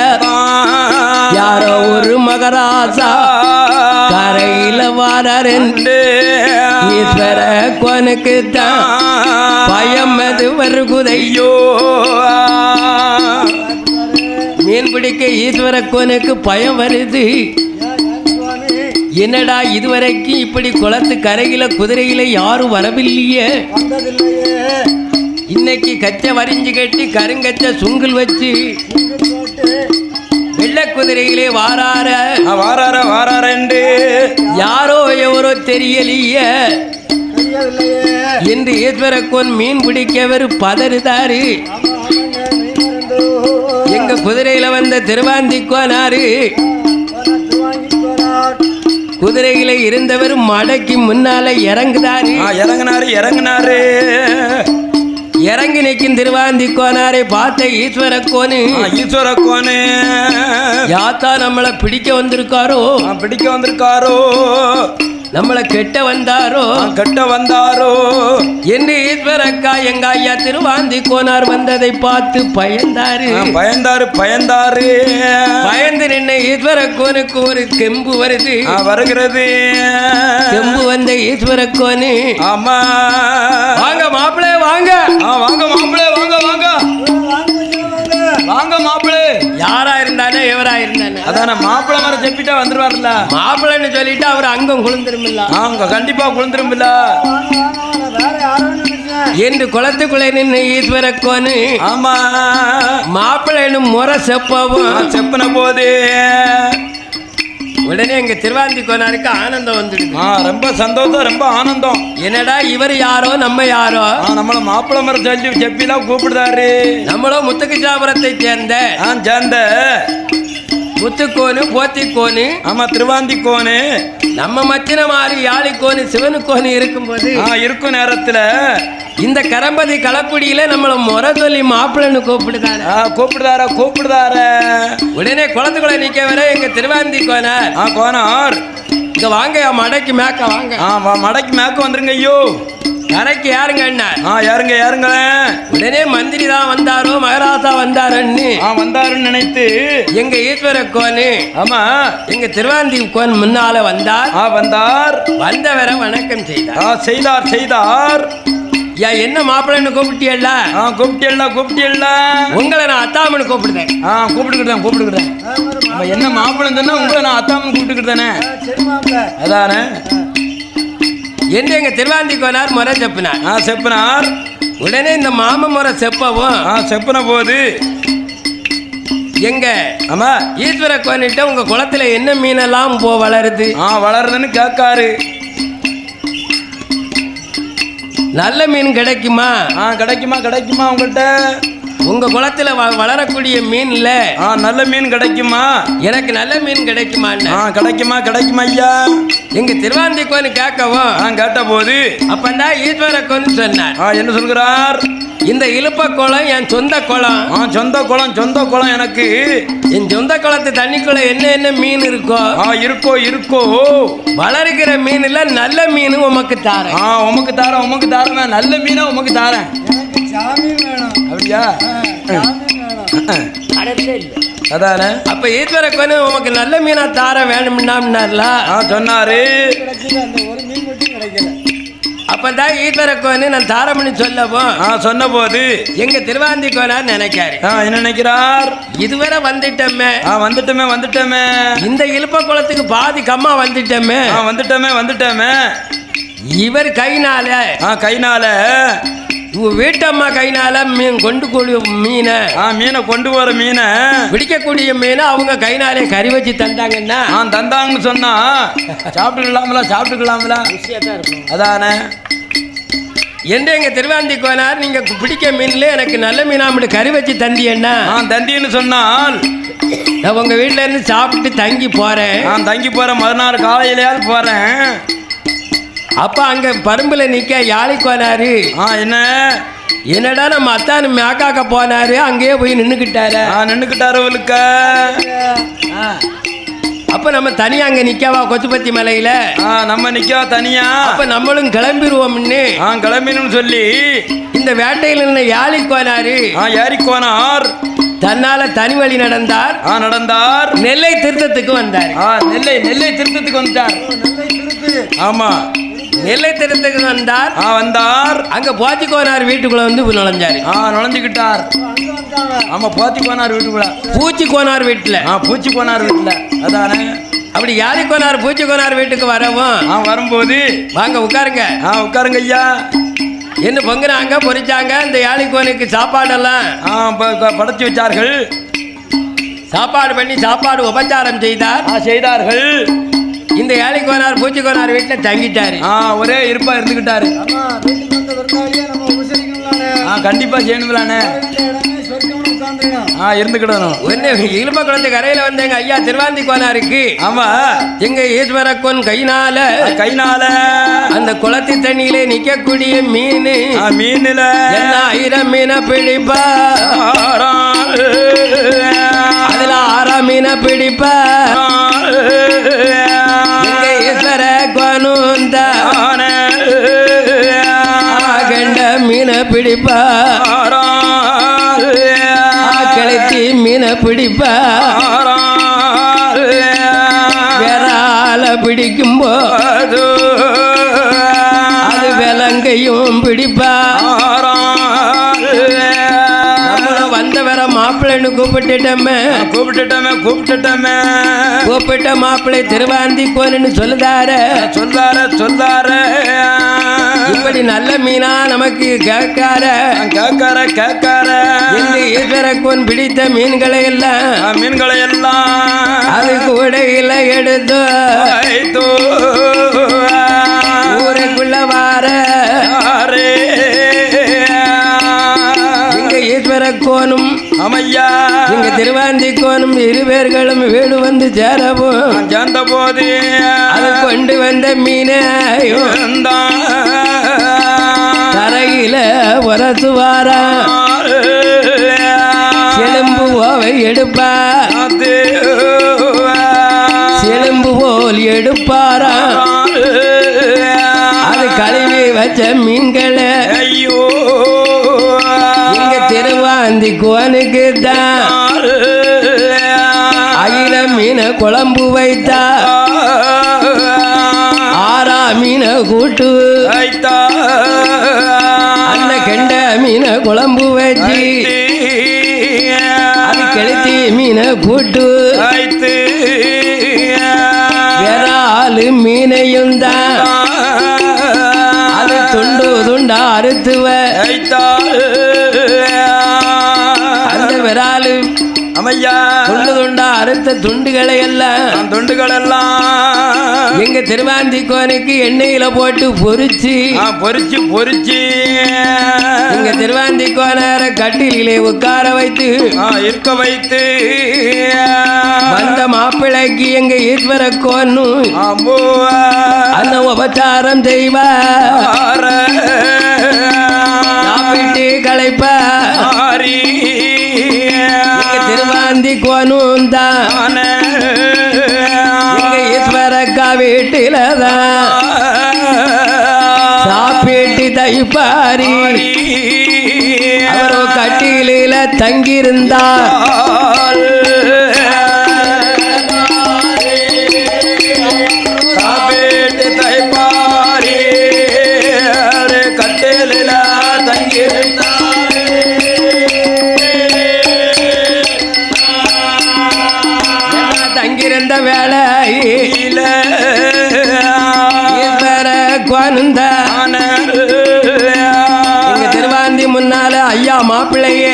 யாரோ ஒரு மகராசா கரையில வாரண்டு ஈஸ்வர கோனுக்கு தான் பயம் அது வருகுதையோ. மீன் பிடிக்க ஈஸ்வர கோனுக்கு பயம் வருது. என்னடா இதுவரைக்கும் இப்படி குளத்து கரையில குதிரையில யாரும் வரவில்லையே. இன்னைக்கு கச்சை வரிஞ்சு கட்டி கருங்கச்ச சுங்குல் வச்சு வெள்ளை குதிரையிலே வாரார யாரோ எவரோ தெரியலையே என்று ஈஸ்வரக்கோன் மீன் பிடிக்கவர் பதறுதாரு. எங்க குதிரையில வந்த திருவாந்தி கோனாரு குதிரையில இருந்தவர் மடைக்கு முன்னால இறங்குனாரு. இறங்கி நிற்கும் திருவாந்தி கோனாரை பார்த்த ஈஸ்வரக்கோனு யாத்தா நம்மளை பிடிக்க வந்திருக்காரோ நம்மளை கெட்ட வந்தாரோ என்று ஈஸ்வரக்கா எங்க ஐயா திருவாந்தி கோனார் வந்ததை பார்த்து பயந்தாரு. பயந்து நின்ன ஈஸ்வரக்கோனுக்கு ஒரு கெம்பு வருகிறது. கெம்பு வந்த ஈஸ்வரக்கோனு ஆமா, வாங்க மாப்பிள்ளை வாங்க மாப்பிள்ளை. யாரா இருந்தானே எவரா இருந்தானே அதான மாப்பிள்ளை மாதிரி செப்பிட்டா வந்துருவாருல்ல. மாப்பிள்ளைன்னு சொல்லிட்டு அவர் அங்கம் குளிர்ந்துருமில்ல. கண்டிப்பா குளிர்ந்துருமில்ல என்று குளத்துக்குள்ளே நின்று ஈஸ்வரக்கோனு ஆமா மாப்பிள்ளைன்னு முறை செப்பன போது உடனே எங்க திருவாந்தி கோனாருக்கு ஆனந்தம் வந்துடுது. ரொம்ப சந்தோஷம், ரொம்ப ஆனந்தம். என்னடா இவர் யாரோ நம்ம யாரோ நம்மள மாப்பிள்ளை மரம் சொல்லி செப்பிலாம் கூப்பிடுதாரு. நம்மளோ முத்துக்குச்சாபுரத்தை சேர்ந்த முத்துக்கோனு போத்திக்கோனு ஆமா திருவாந்தி கோனு நம்ம மச்சின மாதிரி யாழிக்கோனு சிவனுக்கோனு இருக்கும்போது இருக்கும் நேரத்துல இந்த கரம்பதி களக்குடியில நம்மள முறை சொல்லி மாப்பிள்ளைன்னு கூப்பிடுதாரு. கூப்பிடுதார உடனே குளத்துக்குள்ள நிக்க வர எங்க திருவாந்தி கோனார் கோனார் இங்க வாங்க மடைக்கு மேக்க வாங்க. மடைக்கு மேக்க வந்துருங்க. ஐயோ கரைக்கு யாருங்க என்ன? யாருங்க உடனே மந்திரி தான் வந்தாரோ மகராசா வந்தாருன்னு வந்தாருன்னு நினைத்து எங்க ஈஸ்வர கோனு ஆமா எங்க திருவாந்தி கோன் முன்னால வந்தார். வந்தவரை வணக்கம் செய்தார். என்ன மாப்பிள்ளைன்னு கூப்பிட்டியல்ல? கூப்பிட்டியல்ல உங்களை நான் அத்தாமன்னு கூப்பிடுறேன். கூப்பிட்டுக்கிட்டேன். என்ன மாப்பிள்ளைன்னு சொன்னா உங்களை நான் அத்தாமன்னு கூப்பிட்டுக்கிட்டேனே. அதானே என்று எங்க திருவாந்தி கோனார் முறை செப்பினார். உடனே இந்த மாம முறை செப்பின போது எங்க ஆமா ஈஸ்வர கோனிட்ட உங்க குளத்துல என்ன மீனெல்லாம் வளருதுன்னு கேட்காரு. நல்ல மீன் கிடைக்குமா? கிடைக்குமா உங்கள்கிட்ட? உங்க குளத்துல வளரக்கூடிய மீன்ல நல்ல மீன் கிடைக்குமா? எனக்கு நல்ல மீன் கிடைக்குமா? கிடைக்குமா ஐயா? எங்க திருவாந்தி கோன்னு கேட்கவும் கேட்ட போது அப்பந்தான் ஈஸ்வர கோன்னு சொன்னார். என்ன சொல்கிறார்? இந்த இழுப்ப குளம் என் சொந்த குளம். சொந்த குளம் எனக்கு. என் சொந்த குளத்து தண்ணிக்குள்ள என்ன மீன் இருக்கோ வளர்கிற மீன்ல நல்ல மீன் உமக்கு தாரேன். நல்ல மீனா உமக்கு தாரேன். அப்படியா? அதானே அப்ப ஈஸ்வர கோனு உமக்கு நல்ல மீனா தார வேணும்னார்ல சொன்னாரு. அப்பதான் ஈஸ்வர கோனு நான் தாரம்னு சொன்ன போது எங்க திருவாந்தி கோனார் நினைக்காரு. என்ன நினைக்கிறார்? இதுவரை வந்துட்டோமே. இந்த இழுப்ப குளத்துக்கு பாதி கம்மா வந்துட்டோமே. இவர் கைனால வீட்டம்மா கைனால மீன் மீனை கொண்டு வர மீனை பிடிக்கக்கூடிய மீனை அவங்க கைனாலே கறி வச்சு தந்தாங்கன்னா தந்தாங்கன்னு சொன்னா சாப்பிட்டுக்கலாம்ல. அதானே என்று எங்க திருவாந்தி கோனார் நீங்க பிடிக்க மீன்ல எனக்கு நல்ல மீனா கறி வச்சு தந்தியன்னா தந்தின்னு சொன்னால் நான் உங்க வீட்டுல இருந்து சாப்பிட்டு தங்கி போறேன். மறுநாள் காலையிலேயாவது போறேன். அப்ப அங்க பரும்புல நிக்க யாழிக்கோனாரு என்னடா நம்ம அத்தானு மேக்காக்க போனாரு. அங்கேயே போய் நின்னுக்கிட்டாரு. அப்ப நம்ம தனியா அங்க நிக்கவா கொச்சுப்பத்தி மலையில நம்ம நிக்கவா தனியா? அப்ப நம்மளும் கிளம்பிடுவோம்னு சொல்லி இந்த வேட்டையில யாழிக்கோனார் தன்னால தனி வழி நடந்தார். நெல்லை திருத்தத்துக்கு வந்தார். நெல்லை திருத்தத்துக்கு வந்துட்டார். ஆமா நெல்லை திருத்தத்துக்கு வந்தார். அங்க போத்திக்கோனார் வீட்டுக்குள்ள நுழைஞ்சாரு. நுழைஞ்சுக்கிட்டார். ஆமா போத்திக்கோனார் வீட்டுக்குள்ள பூச்சிக்கோனார் வீட்டுல. அதானே அப்படி யாழிக்கோனார் பூச்சிக்கோனார் வீட்டுக்கு வரும்போது வாங்க உட்காருங்க ஐயா. என்ன பொங்குறாங்க பொறிச்சாங்க. இந்த யாழிக்கோனுக்கு சாப்பாடெல்லாம் படைச்சு வச்சார்கள். சாப்பாடு உபச்சாரம் செய்தார்கள். இந்த யாழிக்கோனார் பூச்சிக்கோனார் வீட்டுல தங்கிட்டாரு. ஒரே இருப்பா இருந்துகிட்டாரு. கண்டிப்பா செய்யணும்லானே. இருந்துக்கிடணும். இழுப்ப குளத்து கரையில வந்தேங்க ஐயா திருவாந்தி கோனாருக்கு. ஆமா எங்க ஈஸ்வர கோன் கைனால அந்த குளத்து தண்ணியிலே நிக்கக்கூடிய மீன்ல 1000 மீனை பிடிப்பா. அதுல 6 மீனை பிடிப்பா. ஈஸ்வர கோனுந்த கண்ட மீனை பிடிப்பா. கழுத்தி மீனை பிடிப்பா. விரால பிடிக்கும்போது அது விலங்கையும் பிடிப்பா. வந்த வர மாப்பிள்ளைன்னு கூப்பிட்டுட்டோமே. கூப்பிட்ட மாப்பிள்ளை திருவாந்தி கோன்னு சொல்லுதாரு. இப்படி நல்ல மீனா நமக்கு கேட்கார ஈஸ்வர கோன் பிடித்த மீன்களை எல்லாம் அது கூட இல்லை எடுத்து ஊருக்குள்ள வார ஈஸ்வர கோனும் இங்க திருவாந்திக்கோனும் இருவேர்களும் வீடு வந்து சேரவும் சேர்ந்த போது அது கொண்டு வந்த மீனையும் தரையில உரசுவாரா செலும்பு ஓவை எடுப்பா செலும்பு போல் எடுப்பாரா அது கழுவி வச்ச மீன்களை ஐயோ இங்க திருவாந்தி கோனுக்கு தான் அகில மீன குழம்பு வைத்தா ஆறா மீன கூட்டு அந்த கெண்ட மீன குழம்பு வச்சு அது கெளுத்தி மீன கூட்டு விராலு மீனையும் தான் அது துண்டு துண்டா அறுத்துவ அந்த விராலு அமையா துண்டு துண்டா அறுத்த துண்டுகளை எல்லாம் எங்க திருவாந்தி கோனுக்கு எண்ணெயில போட்டு பொரிச்சு பொறிச்சு எங்க திருவாந்தி கோனார கட்டிலே உட்கார வைத்து இருக்க வைத்து வந்த மாப்பிள்ளைக்கு எங்க ஈஸ்வர கோன்னு அந்த உபச்சாரம் செய்வா சாப்பிட்டு களைப்பா திருவாந்தி கோனும் தான் எங்க ஈஸ்வரக்கா வீட்டில தான் சாப்பிட்டு தைப்பாரி அவரோ கட்டில தங்கியிருந்தா தங்கியிருந்த வேளையில ஈஸ்வர கோனுந்தான் எங்க திருவாந்தி முன்னால ஐயா மாப்பிள்ளையே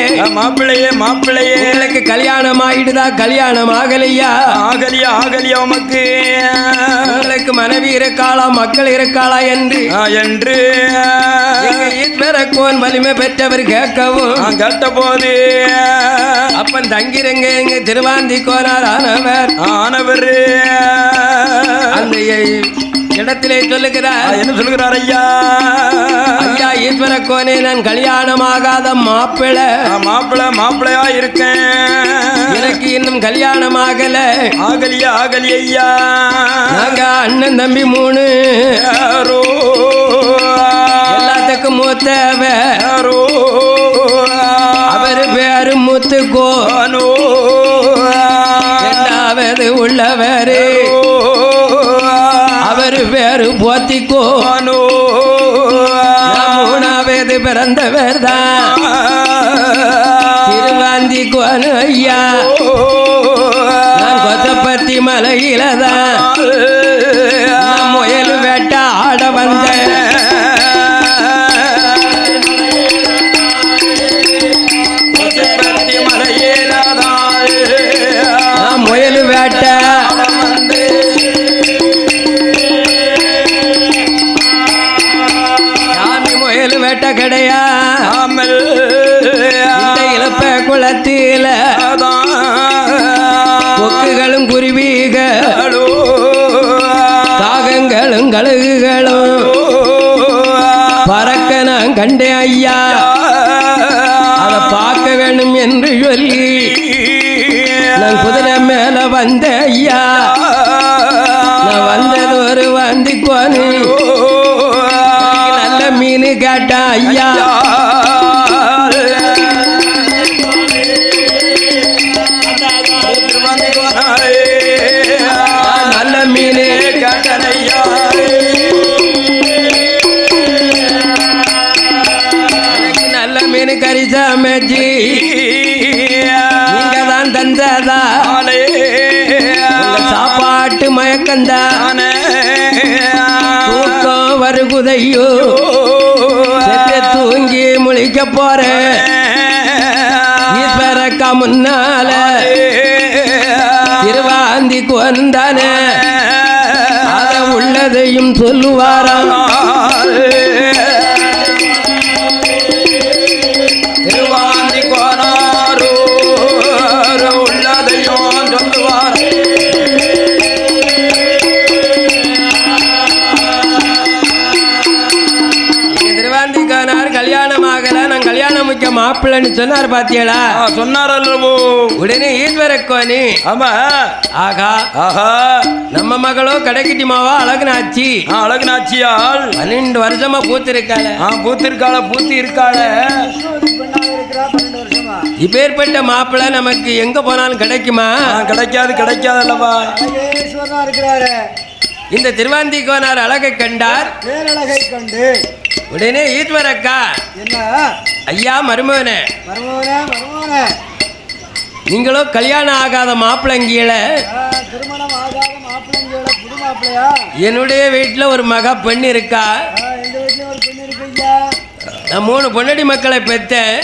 உங்களுக்கு கல்யாணம் ஆயிடுதா? கல்யாணம் ஆகலையா? ஆகலியா உமக்கு உங்களுக்கு மனைவி இருக்காளா, மக்கள் இருக்காளா என்று எங்க ஈஸ்வர கோன் வலிமை பெற்றவர் கேட்கவும் கேட்ட போது அப்பன் தங்கிருங்க எங்க திருவாந்தி கோனார் ஆனவர் அந்த இடத்திலே சொல்லுகிறார். என்ன சொல்லுகிறார்? ஐயா ஈஸ்வர கோனே, நான் கல்யாணமாகாத மாப்பிள்ளையா இருக்கேன். எனக்கு இன்னும் கல்யாணம் ஆகல. ஆகலியா ஐயா. நாங்க அண்ணன் தம்பி 3 எல்லாத்துக்கும் மூத்தவ அவர் பேரு முத்துக்கோ. இரண்டாவது உள்ளவரு அவர் பேரு போத்திக்கோ. 3வது பிறந்தவர் தான் திருவாந்தி கோனு ஐயா. நான் கொத்தப்பத்தி மலையில தான் முயல் வேட்ட ஆட வந்தேன். முயல் வேட்ட சாமி முயல் வேட்ட கிடையா. இந்த இழப்ப குளத்தில கொக்குகளும் குருவிகளும் காகங்களும் கழுகுகளும் பறக்க நான் கண்டேன் ஐயா. அதை பார்க்க வேண்டும் என்று சொல்லி நான் குதிரை மேல வந்த ஐயா. நான் வந்தது ஒரு வந்தி கோனு நல்ல மீன் கேட்டா ஐயா. நல்ல மீன் கேட்டேன் ஐயா. நல்ல மீன் கறி சமைச்சி நீங்க தான் தந்ததா சாப்பாட்டு மயக்கந்தான் தூக்கம் வருகுதையோ. தூங்கி முழிக்க போறேன் ஈஸ்வரக்கா முன்னால திருவாந்தி கோந்தானே அத உள்ளதையும் சொல்லுவாராம். திருவாந்தி கோனாரோ மாப்பிள்ளைன்னு சொன்னார் பாத்தியலா? சொன்னார் அல்லவோ. உடனே ஈஸ்வர கோனி ஆமா. ஆகா ஆஹா, நம்ம மகளோ கடைக்குட்டிமாவா அழகுனாச்சி. அழகுனாச்சியாள் 12 வருஷமா பூத்திருக்காள. பூத்திருக்காள, பூத்தி இருக்காள. இப்பேற்பட்ட மாப்பிள்ளை நமக்கு எங்க போனாலும் கிடைக்குமா? கிடைக்காது, கிடைக்காது அல்லவா. இந்த திருவாந்தி கோனார் அழகை கண்டார். பேரழகை கண்டு உடனே ஈஸ்வரக்கா என்ன ஐயா மருமகனே, மருமகனே நீங்களோ கல்யாணம் ஆகாத மாப்பிள்ளைங்கீழ, திருமணம் ஆகாத மாப்பிள்ளைங்களோட புது மாப்பிள்ளையா? என்னுடைய வீட்டில் ஒரு மக பெண் இருக்கா. எங்க வீட்டுல ஒரு பெண் இருக்குங்க. நான் 3 பொன்னடி மக்களை பெற்றேன்.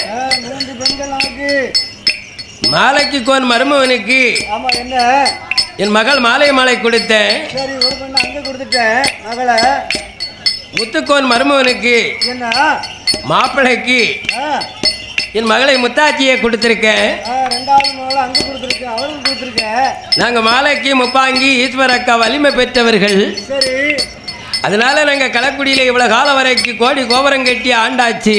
3 பெண்கள் நமக்கு. மாலைக்கு கோன் மருமகனுக்கு ஆமா, என்ன என் மகள் மாலை கொடுத்தேன். சரி, ஒரு பெண்ணை அங்க கொடுத்துட்டேன் மகளை. முத்துக்கோன் மருமகனுக்கு என்ன மாப்பிள்ளைக்கு என் மகளை முத்தாச்சியை கொடுத்துருக்கேன். 2வது மகளை அங்க கொடுத்துருக்கேன், அவளுக்கு கொடுத்துருக்கேன். நாங்கள் மாலைக்கு முப்பாங்கி ஈஸ்வரக்கா வலிமை பெற்றவர்கள். சரி, அதனால நாங்கள் களக்குடியில் இவ்வளோ காலம் வரைக்கும் கோடி கோபுரம் கட்டி ஆண்டாச்சு.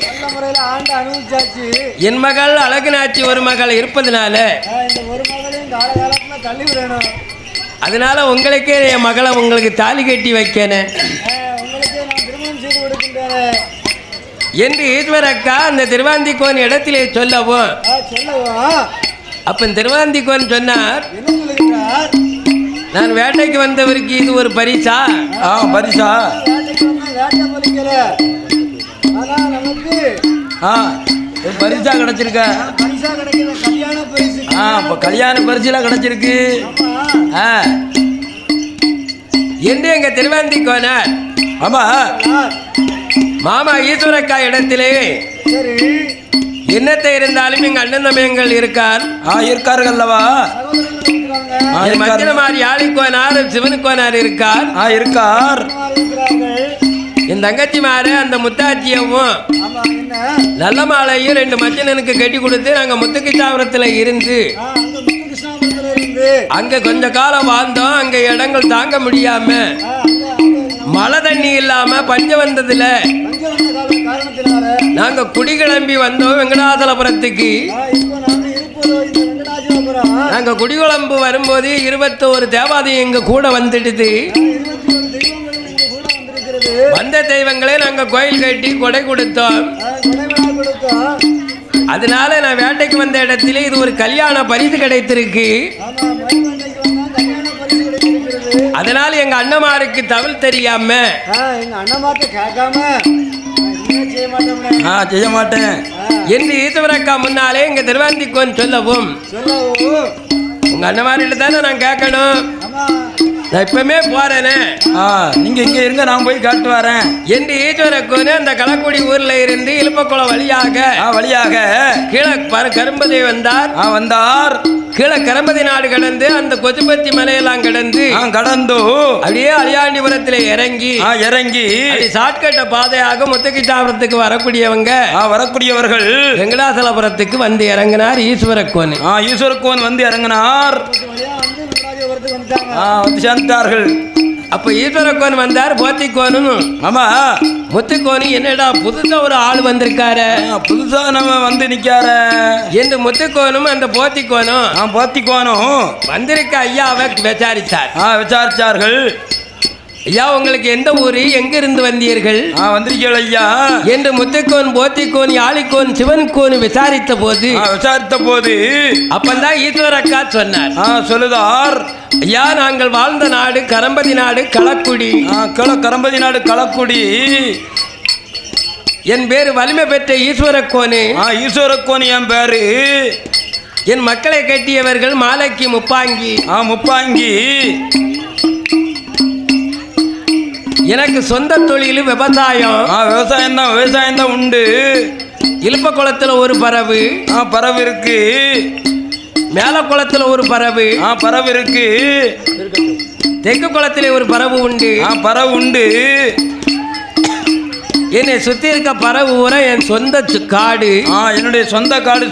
நல்ல முறையில் ஆண்டு அனுபவிச்சாச்சு. என் மகள் அழகுனாச்சி ஒரு மகள் இருப்பதுனால இந்த ஒரு மகளையும் காலகாலத்துல தள்ளி விடணும். அதனால உங்களுக்கே என் மகளை உங்களுக்கு தாலி கட்டி வைக்கணும் உங்களுக்கு நான் திருமணம் செய்து கொடுக்கின்றேன் என்று ஈஸ்வரக்கா அந்த திருவாந்திக்கோன் இடத்திலே சொல்லவும், சொல்லவும் அப்ப திருவாந்திக்கோன் சொன்னார், என்ன சொல்லுகிறார்? நான் வேட்டைக்கு வந்தவருக்கு இது ஒரு பரிசா? பரிசா? வேட்டைக்கு வந்து வேட்டை பலிக்கல, ஆனா நமக்கு பரிசா கிடைச்சிருக்க. பரிசா கிடைக்கிற கல்யாண பரிசு. இப்ப கல்யாண பரிசுலாம் கிடைச்சிருக்கு என்று எங்க திருவாந்திக்கோனார் ஆமா மாமா ஈஸ்வரக்கா இடத்திலே சரி, என்னத்தை இருந்தாலும் எங்க அண்ணன் தமையங்கள் இருக்கார். இருக்காருல்லவா. மத்தியமாரி ஆளிக்கோனார் சிவனுக்கோனார் இருக்கார். இருக்கார். என் தங்கச்சிமாரு அந்த முத்தாச்சியவும் நல்ல மாலையும் 2 மச்சனனுக்கு கட்டி கொடுத்து நாங்க முத்துக்கிருஷ்ணாபுரத்துல இருந்து அங்க கொஞ்ச காலம் வாழ்ந்தோம். அங்க இடங்கள் தாங்க முடியாம மழை தண்ணி இல்லாம பஞ்சம் வந்ததுல நாங்க குடிகிளம்பி வந்தோம் வெங்கடாசலபுரத்துக்கு. நாங்க குடிகுழம்பு வரும்போது 21 தேவாதையும் எங்க கூட வந்துடுது. வந்த தெய்வங்களே நாங்க கோயில் கட்டி கொடை கொடுத்தோம். அதனால நான் வேட்டைக்கு வந்த இடத்துல இது ஒரு கல்யாண பரிசு கிடைத்திருக்கு. அதனால எங்க அண்ணமாருக்கு தவள் தெரியாம செய்ய மாட்டேன் என்று ஈஸ்வரக்கா முன்னாலே எங்க திருவாந்திக்கோன் சொல்லவும், உங்க அண்ணமாரிட்ட தானே நான் கேட்கணும். நான் இப்பமே போறேனே, நீங்க இங்க இருங்க, நான் போய் காட்டு வரேன் என்று ஈஸ்வரக்கோனு அந்த களக்குடி ஊர்ல இருந்து இழுப்பக்குளம் வழியாக கீழே கரும்பதி வந்தார். கீழே கரும்பதி நாடு கடந்து அந்த கொச்சுப்பத்தி மலையெல்லாம் கடந்து அப்படியே அலியாண்டிபுரத்திலே இறங்கி ஷார்ட்கட்ட பாதையாக முத்துக்கிருஷ்ணாபுரத்துக்கு வரக்கூடியவர்கள் வெங்கடாசலபுரத்துக்கு வந்து இறங்கினார் ஈஸ்வரக்கோன். ஈஸ்வரக்கோன் வந்து இறங்கினார். சேர்ந்தார்கள். அப்ப ஈஸ்வரக்கோன் வந்தார். போத்திக்கோனும் ஆமா முத்துக்கோனு என்னடா புதுசா ஒரு ஆள் வந்திருக்காரு, புதுசா நம்ம வந்து நிக்கார என்று முத்துக்கோனும் அந்த போத்திக்கோனும் வந்திருக்க ஐயாவை விசாரிச்சார்கள். ஐயா, உங்களுக்கு எந்த ஊரு, எங்க இருந்து வந்தீர்கள்? வந்திருக்கீர்கள் ஐயா என்று முத்துக்கோன் போத்திக்கோன் யாழிக்கோன் சிவனுக்கோன் விசாரித்த போது அப்பந்தான் ஈஸ்வரக்கா சொன்னார். சொல்லுதார், ஐயா, நாங்கள் வாழ்ந்த நாடு கரம்பதி நாடு களக்குடி. கரம்பதி நாடு களக்குடி. என் பேரு வலிமை பெற்ற ஈஸ்வரக்கோனு. ஈஸ்வரக்கோனு என் பேரு. என் மக்களை கட்டியவர்கள் மாலைக்கு முப்பாங்கி. எனக்கு சொந்த தொழில் விவசாயம் தான் உண்டு. இழுப்ப குளத்துல ஒரு பறவு இருக்கு. மேல குளத்துல ஒரு பறவு இருக்கு. தெற்கு குளத்திலே ஒரு பறவு உண்டு. என்னை சுத்தி இருக்க பறவு ஊரா என் சொந்த காடு. என்னுடைய சொந்த காடு.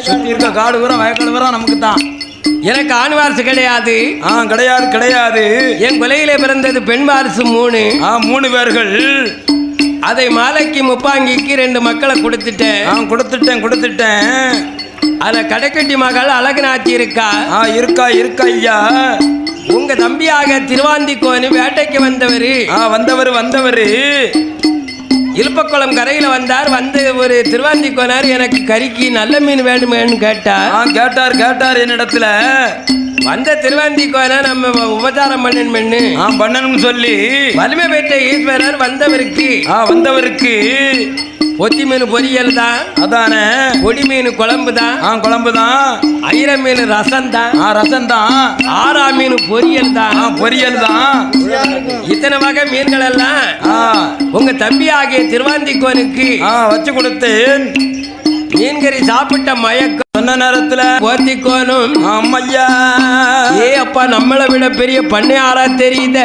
சுத்தி இருக்க காடு ஊரா வயக்காடு ஊரா நமக்கு தான். எனக்கு ஆண் வாரிசு கிடையாது. கிடையாது. என் கொலையிலே பிறந்தது பெண் வாரிசு 3 பேர்கள். அதை மாலைக்கு முப்பாங்கிக்கு 2 மக்களை கொடுத்துட்டேன். கொடுத்துட்டேன். அத கடைக்கட்டி மகள் அழகுநாச்சி இருக்கா. இருக்கா ஐயா. உங்க தம்பியாக திருவாந்திக்கோனு வேட்டைக்கு வந்தவர் இலுப்பக்குளம் கரையில வந்தார். வந்து ஒரு திருவாந்திக்கோனார் எனக்கு கறிக்கு நல்ல மீன் வேணுமேன்னு கேட்டார். கேட்டார் என்னிடத்துல. வந்த திருவாந்திக்கோனை நம்ம உபச்சாரம் பண்ணணும்னு சொல்லி வலிமை பெற்ற ஈஸ்வரர் வந்தவருக்கு பொத்தி மீன் பொரியல் தான். அதானே. பொடி மீன் குழம்பு தான். ஐர மீன் ரசம் தான். ஆறா மீன் பொரியல் தான். இத்தனை வகை மீன்கள் எல்லாம் உங்க தம்பி ஆகிய திருவாந்திக்கோனுக்கு வச்சு கொடுத்தேன். மீன்கறி சாப்பிட்ட மயக்கம் சொன்ன நேரத்துல போத்திக்கோனும். அம்மையா, அப்பா நம்மளை விட பெரிய பண்ணையாரா தெரியுத.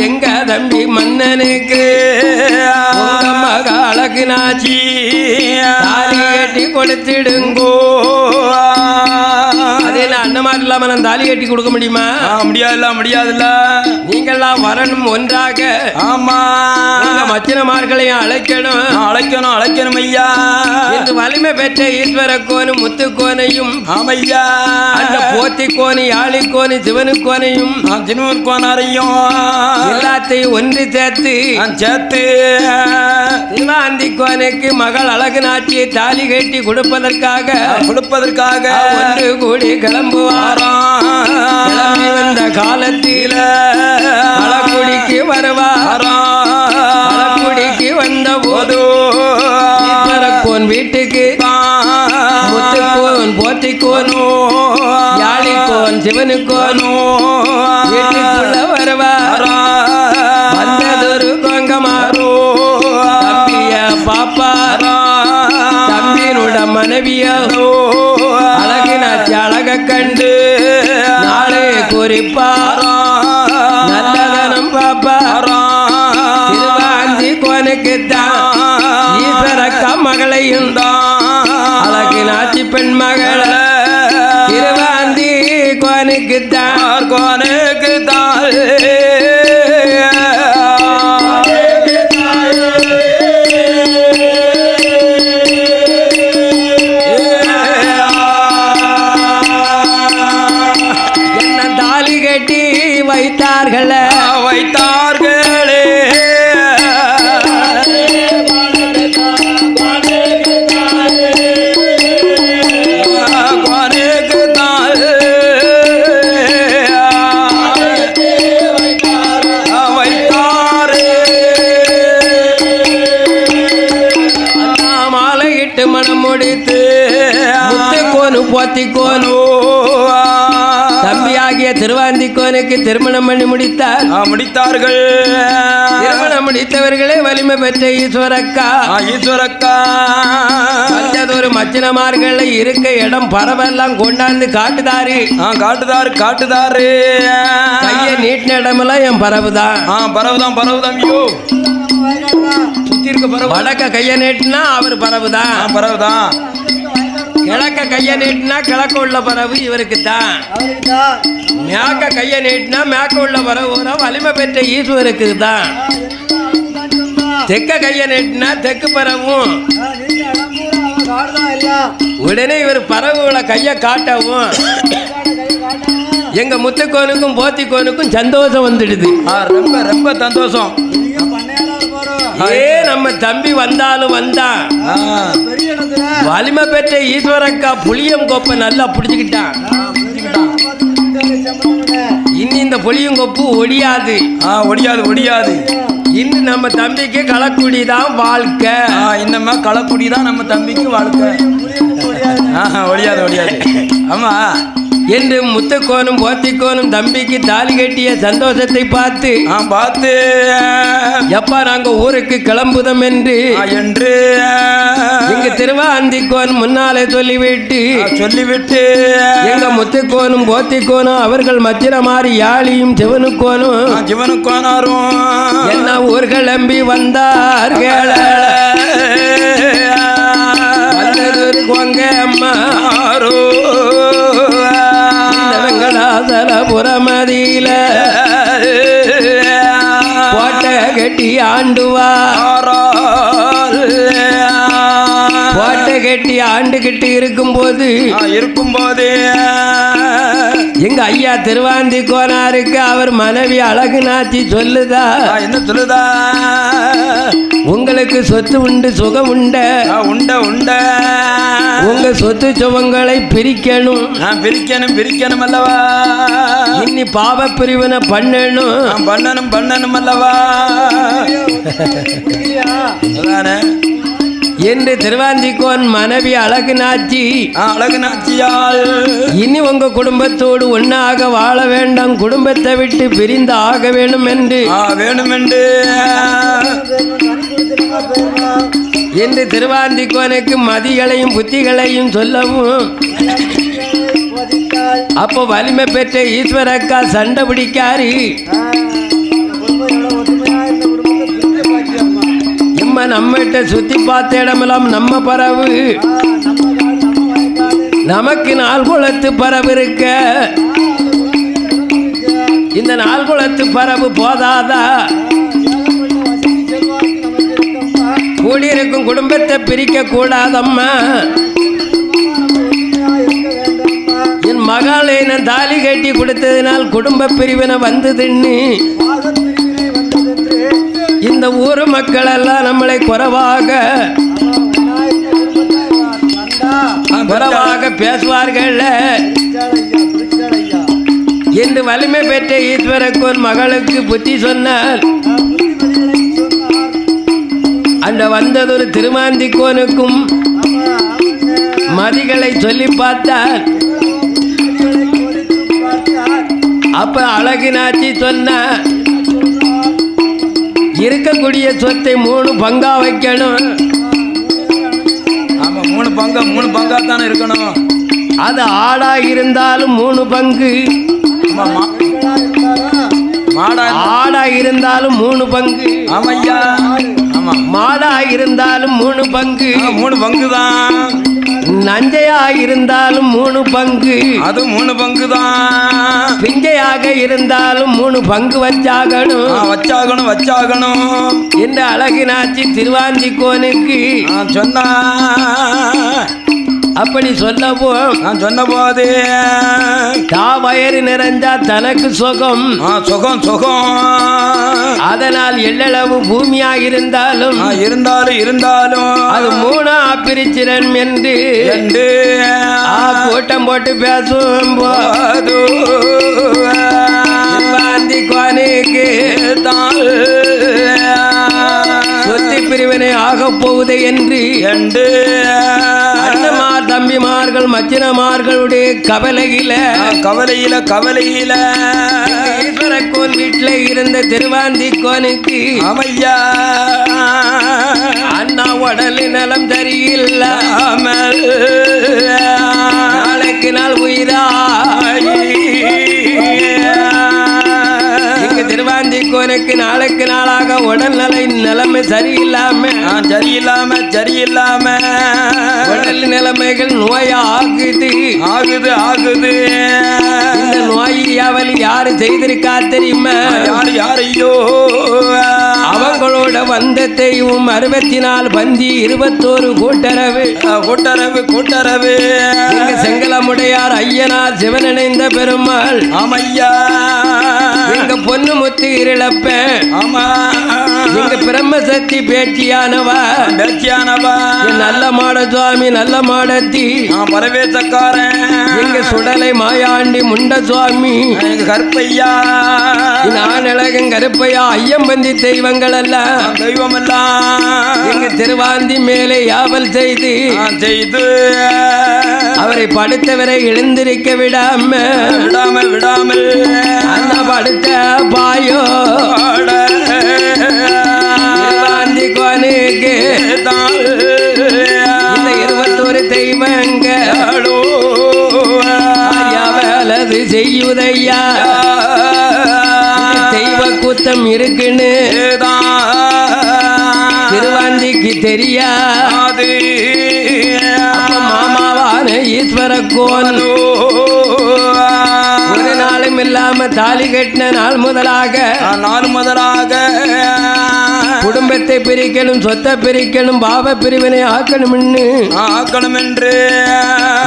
எங்க தம்பி மன்னனுக்கு மக அழகுநாச்சி தாலி கட்டி கொடுத்துடுங்கோ. அதே அண்ணன் மாதிரி இல்லாம நான் தாலி கட்டி கொடுக்க முடியுமா? முடியாதுல்ல. நீங்கெல்லாம் வரணும் ஒன்றாக. ஆமா. மச்சினமார்களையும் அழைக்கணும் ஐயா. என்று வலிமை பெற்ற ஈஸ்வரக்கோனும் முத்துக்கோனையும் ஆமையா அந்த போத்திக்கோனு யாழிக்கோனு சிவனுக்கோனையும் சிவனுக்கோனாரையும் எல்லாத்தையும் ஒன்று சேர்த்து திருவாந்திக்கோனுக்கு மகள் அழகுநாச்சியை தாலி கட்டி கொடுப்பதற்காக ஒன்று கூடி கிளம்புவாராம். கிளம்பி வந்த காலத்தில பழக்குடிக்கு வருவாராம். பழக்குடிக்கு வந்த போது ஈஸ்வரக்கோன் வீட்டுக்கு முத்துக்கோன் போத்திக்கோனோ யாழிக்கோன் சிவனுக்கோனோ வீட்டுக்குள்ள வருவாரா. வந்ததொரு கொங்கமாரோ தம்பிய பாப்பாரா. தம்பியினுட மனைவியோ அழகுநாச்சி அழக கண்டு நாளே குறிப்பாரா. நல்லதனம் பாப்பாரா. திருவாந்திக்கோனுக்குத்தான் ஈஸ்வரக்கா மகளையும் அழகுநாச்சி பெண் மகள திருவாந்திக்கோனுக்குத்தான் என்ன தாலி கட்டி வைத்தார்களே. மனம் முடித்து முத்துக்கோனு போத்திக்கோனு தம்பியாகிய திருவாந்திக்கோனுக்கு திருமணம் பண்ணி முடித்தார்கள். திருமணம் முடித்தவர்களே வலிமை பெற்ற ஈஸ்வரக்கா வந்ததொரு மச்சினமார்கள் இருக்க இடம் பரவெல்லாம் கொண்டாந்து காட்டுதாரு. கைய நீட்டின இடமெல்லாம் என் பரவுதான். ஐயோ வடக்க கைய நீட்டினா அவர் பரவுதான். கிழக்க கைய நீட்டினா கிழக்க உள்ள பறவு இவருக்கு தான். மேக்க கைய நீட்டினா மேக்க உள்ள பறவு வலிமை பெற்ற ஈஸ்வருக்கு தான். தெக்க கைய நீட்டினா தெற்கு பறவும். உடனே இவர் பறவுகளை கைய காட்டவும் எங்க முத்துக்கோனுக்கும் போத்திக்கோனுக்கும் சந்தோஷம் வந்துடுது. ரொம்ப சந்தோஷம். நம்ம தம்பி வந்தாலும் வந்தான். வலிமை பெற்ற ஈஸ்வரக்கா புளியங்கொப்பை நல்லா பிடிச்சுக்கிட்டான். இன்னும் இந்த புளியங்கொப்பு ஒடியாது. இன்னும் நம்ம தம்பிக்கு களக்குடி தான் வாழ்க்கை. இன்னமா களக்குடி தான் நம்ம தம்பிக்கு வாழ்க்கை. ஒடியாது. ஆமா என்று முத்துக்கோனும் போத்திக்கோனும் தம்பிக்கு தாலி கட்டிய சந்தோஷத்தை பார்த்து எப்பா நாங்க ஊருக்கு கிளம்புதம் என்று இங்க திருவாந்திக்கோன் முன்னாலே சொல்லிவிட்டு எங்க முத்துக்கோனும் போத்திக்கோனும் அவர்கள் மச்சிர மாறி யாழியும் சிவனுக்கோனாரும் என்ன ஊர் கிளம்பி வந்தார்கள். கொங்க அம்மாரோ வெங்கடாசலபுரமதியில போட்ட கட்டிய ஆண்டுவா கோட்டை கட்டி ஆண்டுகிட்டு இருக்கும்போது எங்க ஐயா திருவாந்தி கோனாருக்கு அவர் மனைவி அழகு நாச்சி சொல்லுதா என்ன சொல்லுதா? உங்களுக்கு சொத்து உண்டு சுகம் உண்டு உங்க சொத்து சுகங்களை பிரிக்கணும் பிரிக்கணும் அல்லவா? இன்னி பாவ பிரிவினை பண்ணணும் அல்லவா? என்று திருவாந்திக்கோன் மனைவி அழகு நாச்சியால் இனி உங்க குடும்பத்தோடு ஒன்னாக வாழ வேண்டாம், குடும்பத்தை விட்டு பிரிந்து ஆக வேண்டும் என்று திருவாந்திக்கோனுக்கு மதிகளையும் புத்திகளையும் சொல்லவும் அப்போ வலிமை பெற்ற ஈஸ்வரக்கா சண்டை பிடிக்காரு. நம்மகிட்ட சுத்தி பார்த்த இடமெல்லாம் நம்ம பறவு, நமக்கு 4 குலத்து பறவு இருக்க, இந்த 4 குலத்து பறவு போதாதா? கூடியிருக்கும் குடும்பத்தை பிரிக்க கூடாதம்மா. என் மகளை நான் தாலி கட்டி கொடுத்ததினால் குடும்ப பிரிவினை வந்ததுன்னு இந்த ஊர் மக்கள் எல்லாம் நம்மளை குறைவாக பேசுவார்கள் என்று வலிமை பெற்ற ஈஸ்வரக்கோன் மகளுக்கு புத்தி சொன்னார். அந்த வந்ததொரு திருமாந்திக்கோனுக்கும் மதிகளை சொல்லி பார்த்தார். அப்ப அழகு நாச்சி சொன்னார், இருக்கக்கூடிய சொத்தை 3 பங்கா வைக்கணும். ஆமா, 3 பங்கா தானே இருக்கணும். அது ஆடா இருந்தாலும் 3 பங்கு, ஆடா இருந்தாலும் 3 பங்கு, ஆமையா, ஆமா, மாடா இருந்தாலும் 3 பங்கு, 3 பங்கு தான். நஞ்சையா இருந்தாலும் 3 பங்கு, அது 3 பங்கு தான். பிஞ்சையாக இருந்தாலும் 3 பங்கு வச்சாகணும் என்று அழகு நாச்சி திருவாந்திக்கோனுக்கு சொன்னா. அப்படி சொல்லவும் நான் சொன்ன போது வயிறு நிறைஞ்சா தனக்கு சுகம், அதனால் எள்ளளவு பூமியா இருந்தாலும் அது 3 பிரிச்சிடன் என்று கூட்டம் போட்டு பேசும் போது கோனுக்கு சொத்து பிரிவினை ஆக போகுது என்று அண்ணமார் தம்பிமார்கள் மச்சினமார்களுடைய கவலையில ஈஸ்வரக்கோன் வீட்டில் இருந்த திருவாந்திக்கோனுக்கு அமையா அண்ணா உடல் நலம் சரியில்லாமல் நாளைக்கு நாள் உயிராகி இங்கு திருவாந்திக்கோனுக்கு நாளுக்கு நாளாக உடல்நிலை நிலைமை சரியில்லாம உடல் நிலைமைகள் நோயாகுது. இந்த நோயாவலி யாரு செய்திருக்கா தெரியுமா? யாரையோ அவங்களோட வந்த தெய்வம் 64 பந்தி 21 கூட்டரவு செங்கலமுடையார் ஐயனார் சிவனிணைந்த பெருமாள் ஆமையா, எங்க பொண்ணு முத்து இருளப்ப எங்க பிரம்மசக்தி பேச்சியானவா நல்ல மாட சுவாமி நல்ல மாடத்தி பரவேசக்காரன் எங்க சுடலை மாயாண்டி முண்ட சுவாமி கருப்பையா நானழகன் கருப்பையா ஐயம்பந்தி தெய்வங்கள் தெய்வம் எல்லாம் எங்க திருவாந்தி மேலே யாவல் செய்து அவரை படுத்தவரை எழுந்திருக்க விடாமல் அந்த படுத்த பாயோ திருவாந்தி கோனுக்கு இந்த 21 தெய்வங்களோ யாவலது செய்யுதையா தெய்வ கூத்தம் இருக்குன்னு திருவாந்திக்கு தெரியாது. மாமாவான ஈஸ்வரக்கோன் ஒரு நாளும் இல்லாம தாலி கட்டின நாள் முதலாக குடும்பத்தை பிரிக்கணும், சொத்தை பிரிக்கணும், பாவ பிரிவினை ஆக்கணும்னு ஆக்கணும் என்று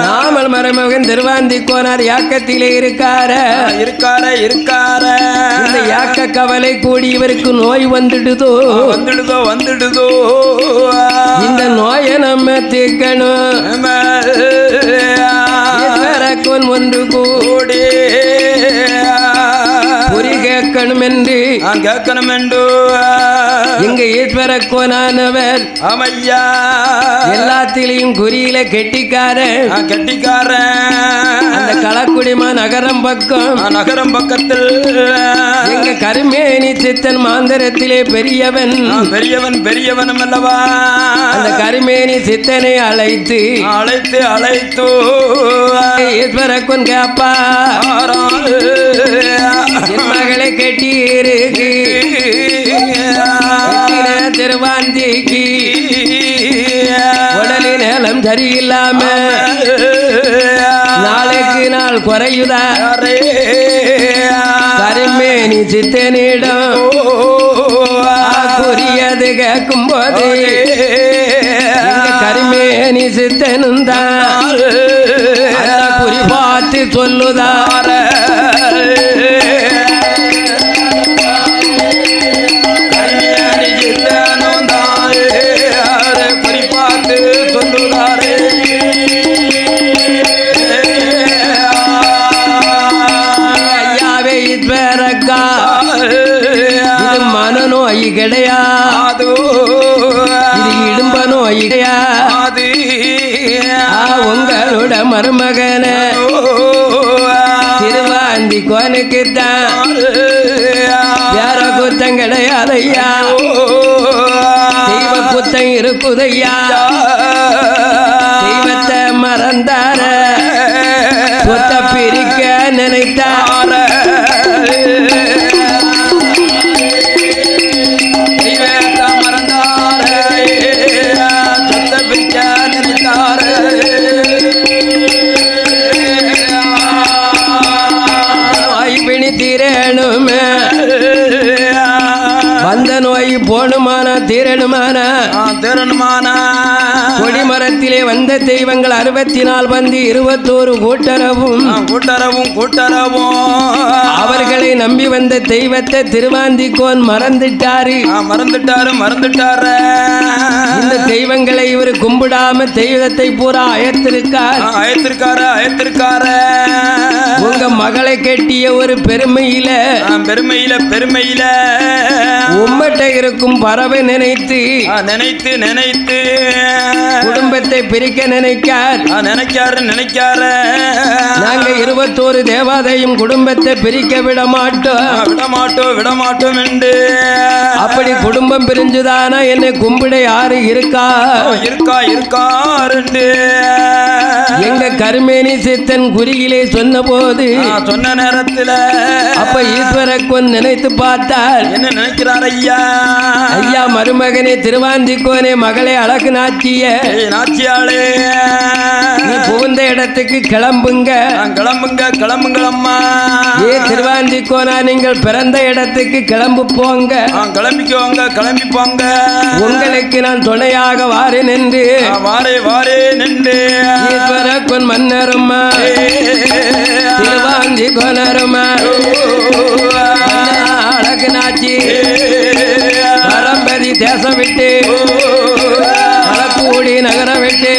நாமல் மருமகன் திருவாந்தி கோனார் யாக்கத்திலே இருக்கார. இந்த யாக்க கவலை கூடி இவருக்கு நோய் வந்துடுதோ. இந்த நோயை நம்ம தீர்க்கணும். ஒன்று கூடி பொறி கேட்கணும் என்று இங்க ஈஸ்வர கோனானவர் ஆமையா எல்லாத்திலையும் குறியில கெட்டிக்காரன். அந்த களக்குடிமா நகரம் பக்கத்தில் எங்க கருமேனி சித்தன் மாந்தரத்திலே பெரியவன் அல்லவா. அந்த கருமேனி சித்தனை அழைத்து ஈஸ்வர கொன் கேப்பா என் மகளை கெட்டி இருக்கு திருவாந்திக்கு உடலில் நேலம் சரியில்லாம நாளைக்கு நாள் குறையுதா. கருமேனி சித்தனிடம் குறியது கேட்கும் போது கருமேனி சித்தனும் தான் குறி பார்த்து சொல்லுதார. மனநோய் கிடையாது, இது இடும்ப நோய் கிடையாது. உங்களோட மருமகன திருவாந்தி கோனுக்குத்தான் யார குத்தம் கிடையாதையா. தெய்வ குத்தம் இருக்குதையா. தெய்வத்தை மறந்தார சொத்த பிரிக்க நினைத்தார. வந்த நோய் போணுமானா தீரணுமானா கொடிமரத்திலே வந்த தெய்வங்கள் 64 வந்து 21 கூட்டரவும் அவர்களை நம்பி வந்த தெய்வத்தை திருவாந்திக்கோன் மறந்துட்டாரு. இந்த தெய்வங்களை இவர் கும்பிடாம தெய்வத்தை பூரா அயத்திருக்காரு. உங்க மகளை கட்டிய ஒரு பெருமையில உம்மட்ட இருக்கும் பறவை நினைத்து குடும்பத்தை பிரிக்க நினைக்கார். நாங்க 21 தேவாதையும் குடும்பத்தை பிரிக்க விட மாட்டோம் என்று. அப்படி குடும்பம் பிரிஞ்சுதானா என்னை கும்பிட யாரு இருக்கா. எங்க கருமேனி சித்தன் குறியிலே சொன்ன போது சொன்ன நேரத்தில் அப்ப ஈஸ்வர கொன் நினைத்து பார்த்தார். என்ன நினைக்கிறார் ஐயா? மருமகனே திருவாந்திக்கோனே மகளே அழகு நாச்சியாளே நீ புகுந்த இடத்துக்கு கிளம்புங்களம்மா. ஏ திருவாந்திக்கோனா நீங்கள் பிறந்த இடத்துக்கு கிளம்பி போங்க. கிளம்பி போங்க. உங்களுக்கு நான் துணையாக வாரேன் என்று ஈஸ்வர கொன் மன்னருமா திருவாந்திக்கோனருமா அழகு நாச்சி பரம்பதி தேசம் விட்டு களக்கூடி நகரம் விட்டு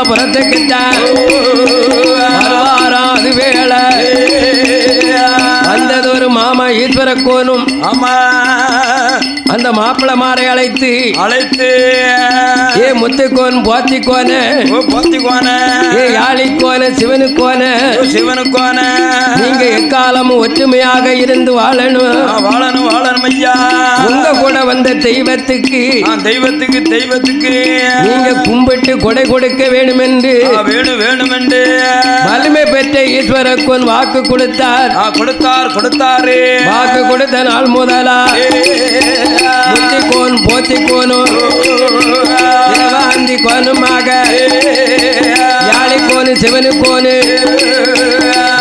புறத்துக்குத்தான் அது வேளை வந்ததொரு மாமா ஈஸ்வர கோனும் அந்த மாப்பிள மாரை அழைத்து ஏ முத்துக்கோன் போத்திக்கோன ஏ யாழிக்கோன சிவனுக்கோன நீங்க எக்காலமும் ஒற்றுமையாக இருந்து வாழணும் ஐயா. உங்க கூட வந்த தெய்வத்துக்கு நீங்க கும்பிட்டு கொடை கொடுக்க வேணும் என்று வலிமை பெற்ற ஈஸ்வரக்கோன் வாக்கு கொடுத்தார். வாக்கு கொடுத்த நாள் முதலா முத்திக்கோன் போத்திக்கோனும் திருவாந்தி கோனுமாக யாழிக்கோனு சிவனுக்கோனு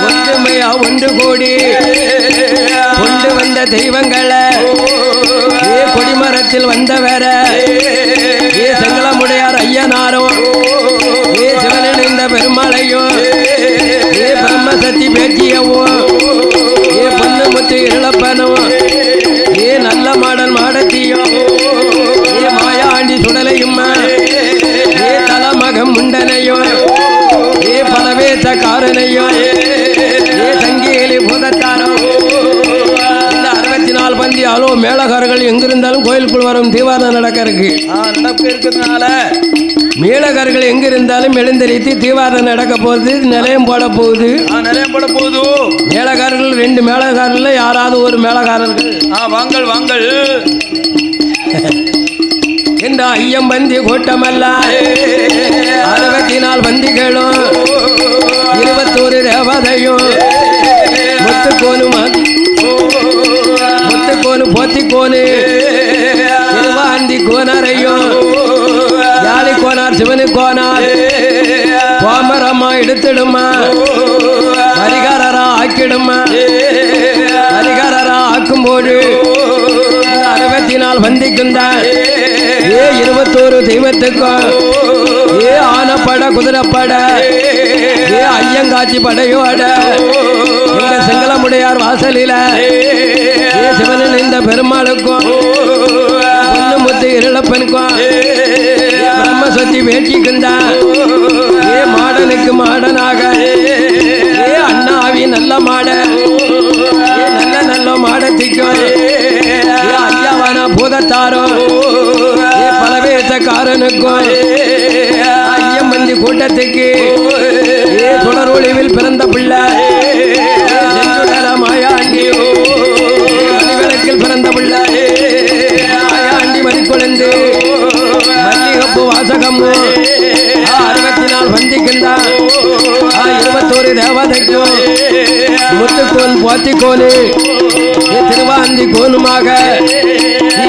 ஒற்றுமையா ஒன்று கூடி கொண்டு வந்த தெய்வங்களை ஆர்வத்தில் வந்தவர ஏ செங்கலமுடையார் ஐயனாரும் ஏ சிவனின் இந்த பெருமாளையும் ஏ பிரம்மசக்தி பேச்சியவும் ஏ பொண்ணு முத்து இழப்பனும் ஏ நல்ல மாடன் மாடத்தியும் ஏ மாயாண்டி சுடலையும் ஏ தலமகம் முண்டனையும் ஏ பலவேசக்காரனையும் ஏ சங்கேலி பூதத்தாரும் இந்த 64 பந்தி அளவு மேளகாரர்கள் எங்கிருந்தாலும் கோயிலுக்குள் வரும் தீவாரம் நடக்க இருக்கு. நடப்பு இருக்கிறதுனால மேளகாரர்கள் எங்கிருந்தாலும் எழுந்தரித்து தீவாரம் நடக்க போகுது. நிலையம் போட போகுது. நிலையம் போட போகுது. மேளகாரர்கள் 2 மேளகாரர்கள் யாராவது ஒரு மேளகாரர்கள் வாங்கள் வாங்கள் என்ற ஐயம் பந்தி கூட்டமல்ல 64 பந்திகளும் 21 தேவதையும் முத்துக்கோனு போத்திக்கோனு திருவாந்தி கோனரையும் யாழி கோனார் சிவனு கோனார் கோமரம்மா எடுத்துடுமா பரிகாரரா ஆக்கிடுமா பரிகாரரா ஆக்கும்போது 64 பந்திக்கும் தான் ஏ 21 தெய்வத்துக்கும் ஏ ஆனப்பட குதிரைப்பட ஏ ஐயங்காட்சி படையோட எங்க செங்கலமுடையார் வாசலில ஏ சிவனின் இந்த பெருமாளுக்கும் பொண்ணு முத்து இருளப்பனுக்கும் பிரம்மசக்தி வேட்டிக்குந்தான் ஏ மாடனுக்கு மாடனாக ஏ அண்ணாவி நல்ல மாட ஏ நல்ல நல்ல மாடத்திக்கும் ஏ ஐயாவான பூதத்தாரும் ஏ பலவேசக்காரனுக்கும் ஐயம் பந்தி கூட்டத்துக்கு ஏ சுடர் ஒளிவில் பிறந்த பிள்ளை மாயாண்டி மணிவிளக்கில் பிறந்த பிள்ளை மாயாண்டி மணிக்குழந்து மல்லிகப்பு வாசகமு 64 பந்திக்குந்தான் 21 தேவதைக்கும் முத்துக்கோன் போத்திக்கோனு திருவாந்தி கோனுமாக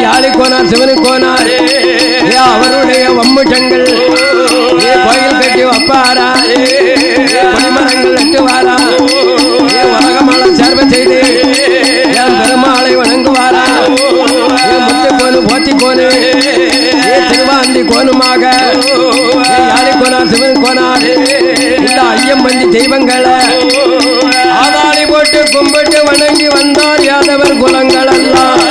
யாழி கோனார் சிவனு கோனார் ஏ அவருடைய வம்முஷங்கள் ஏ கோயில் கட்டி வப்பாரா கொடிமரங்கள் நட்டுவாரா ஏ உலகமால சேர்வை செய்து என் பெருமாளை வணங்குவாரா ஏ முத்துக்கோனு போத்திக்கோனு ஏ திருவாந்தி கோனுமாக ஏ யாழி கோனார் சிவன் கோனார் இந்த ஐயம் பந்தி தெய்வங்களை ஆதாளி போட்டு கும்பிட்டு வணங்கி வந்தார் யாதவர் குலங்கள் எல்லாம்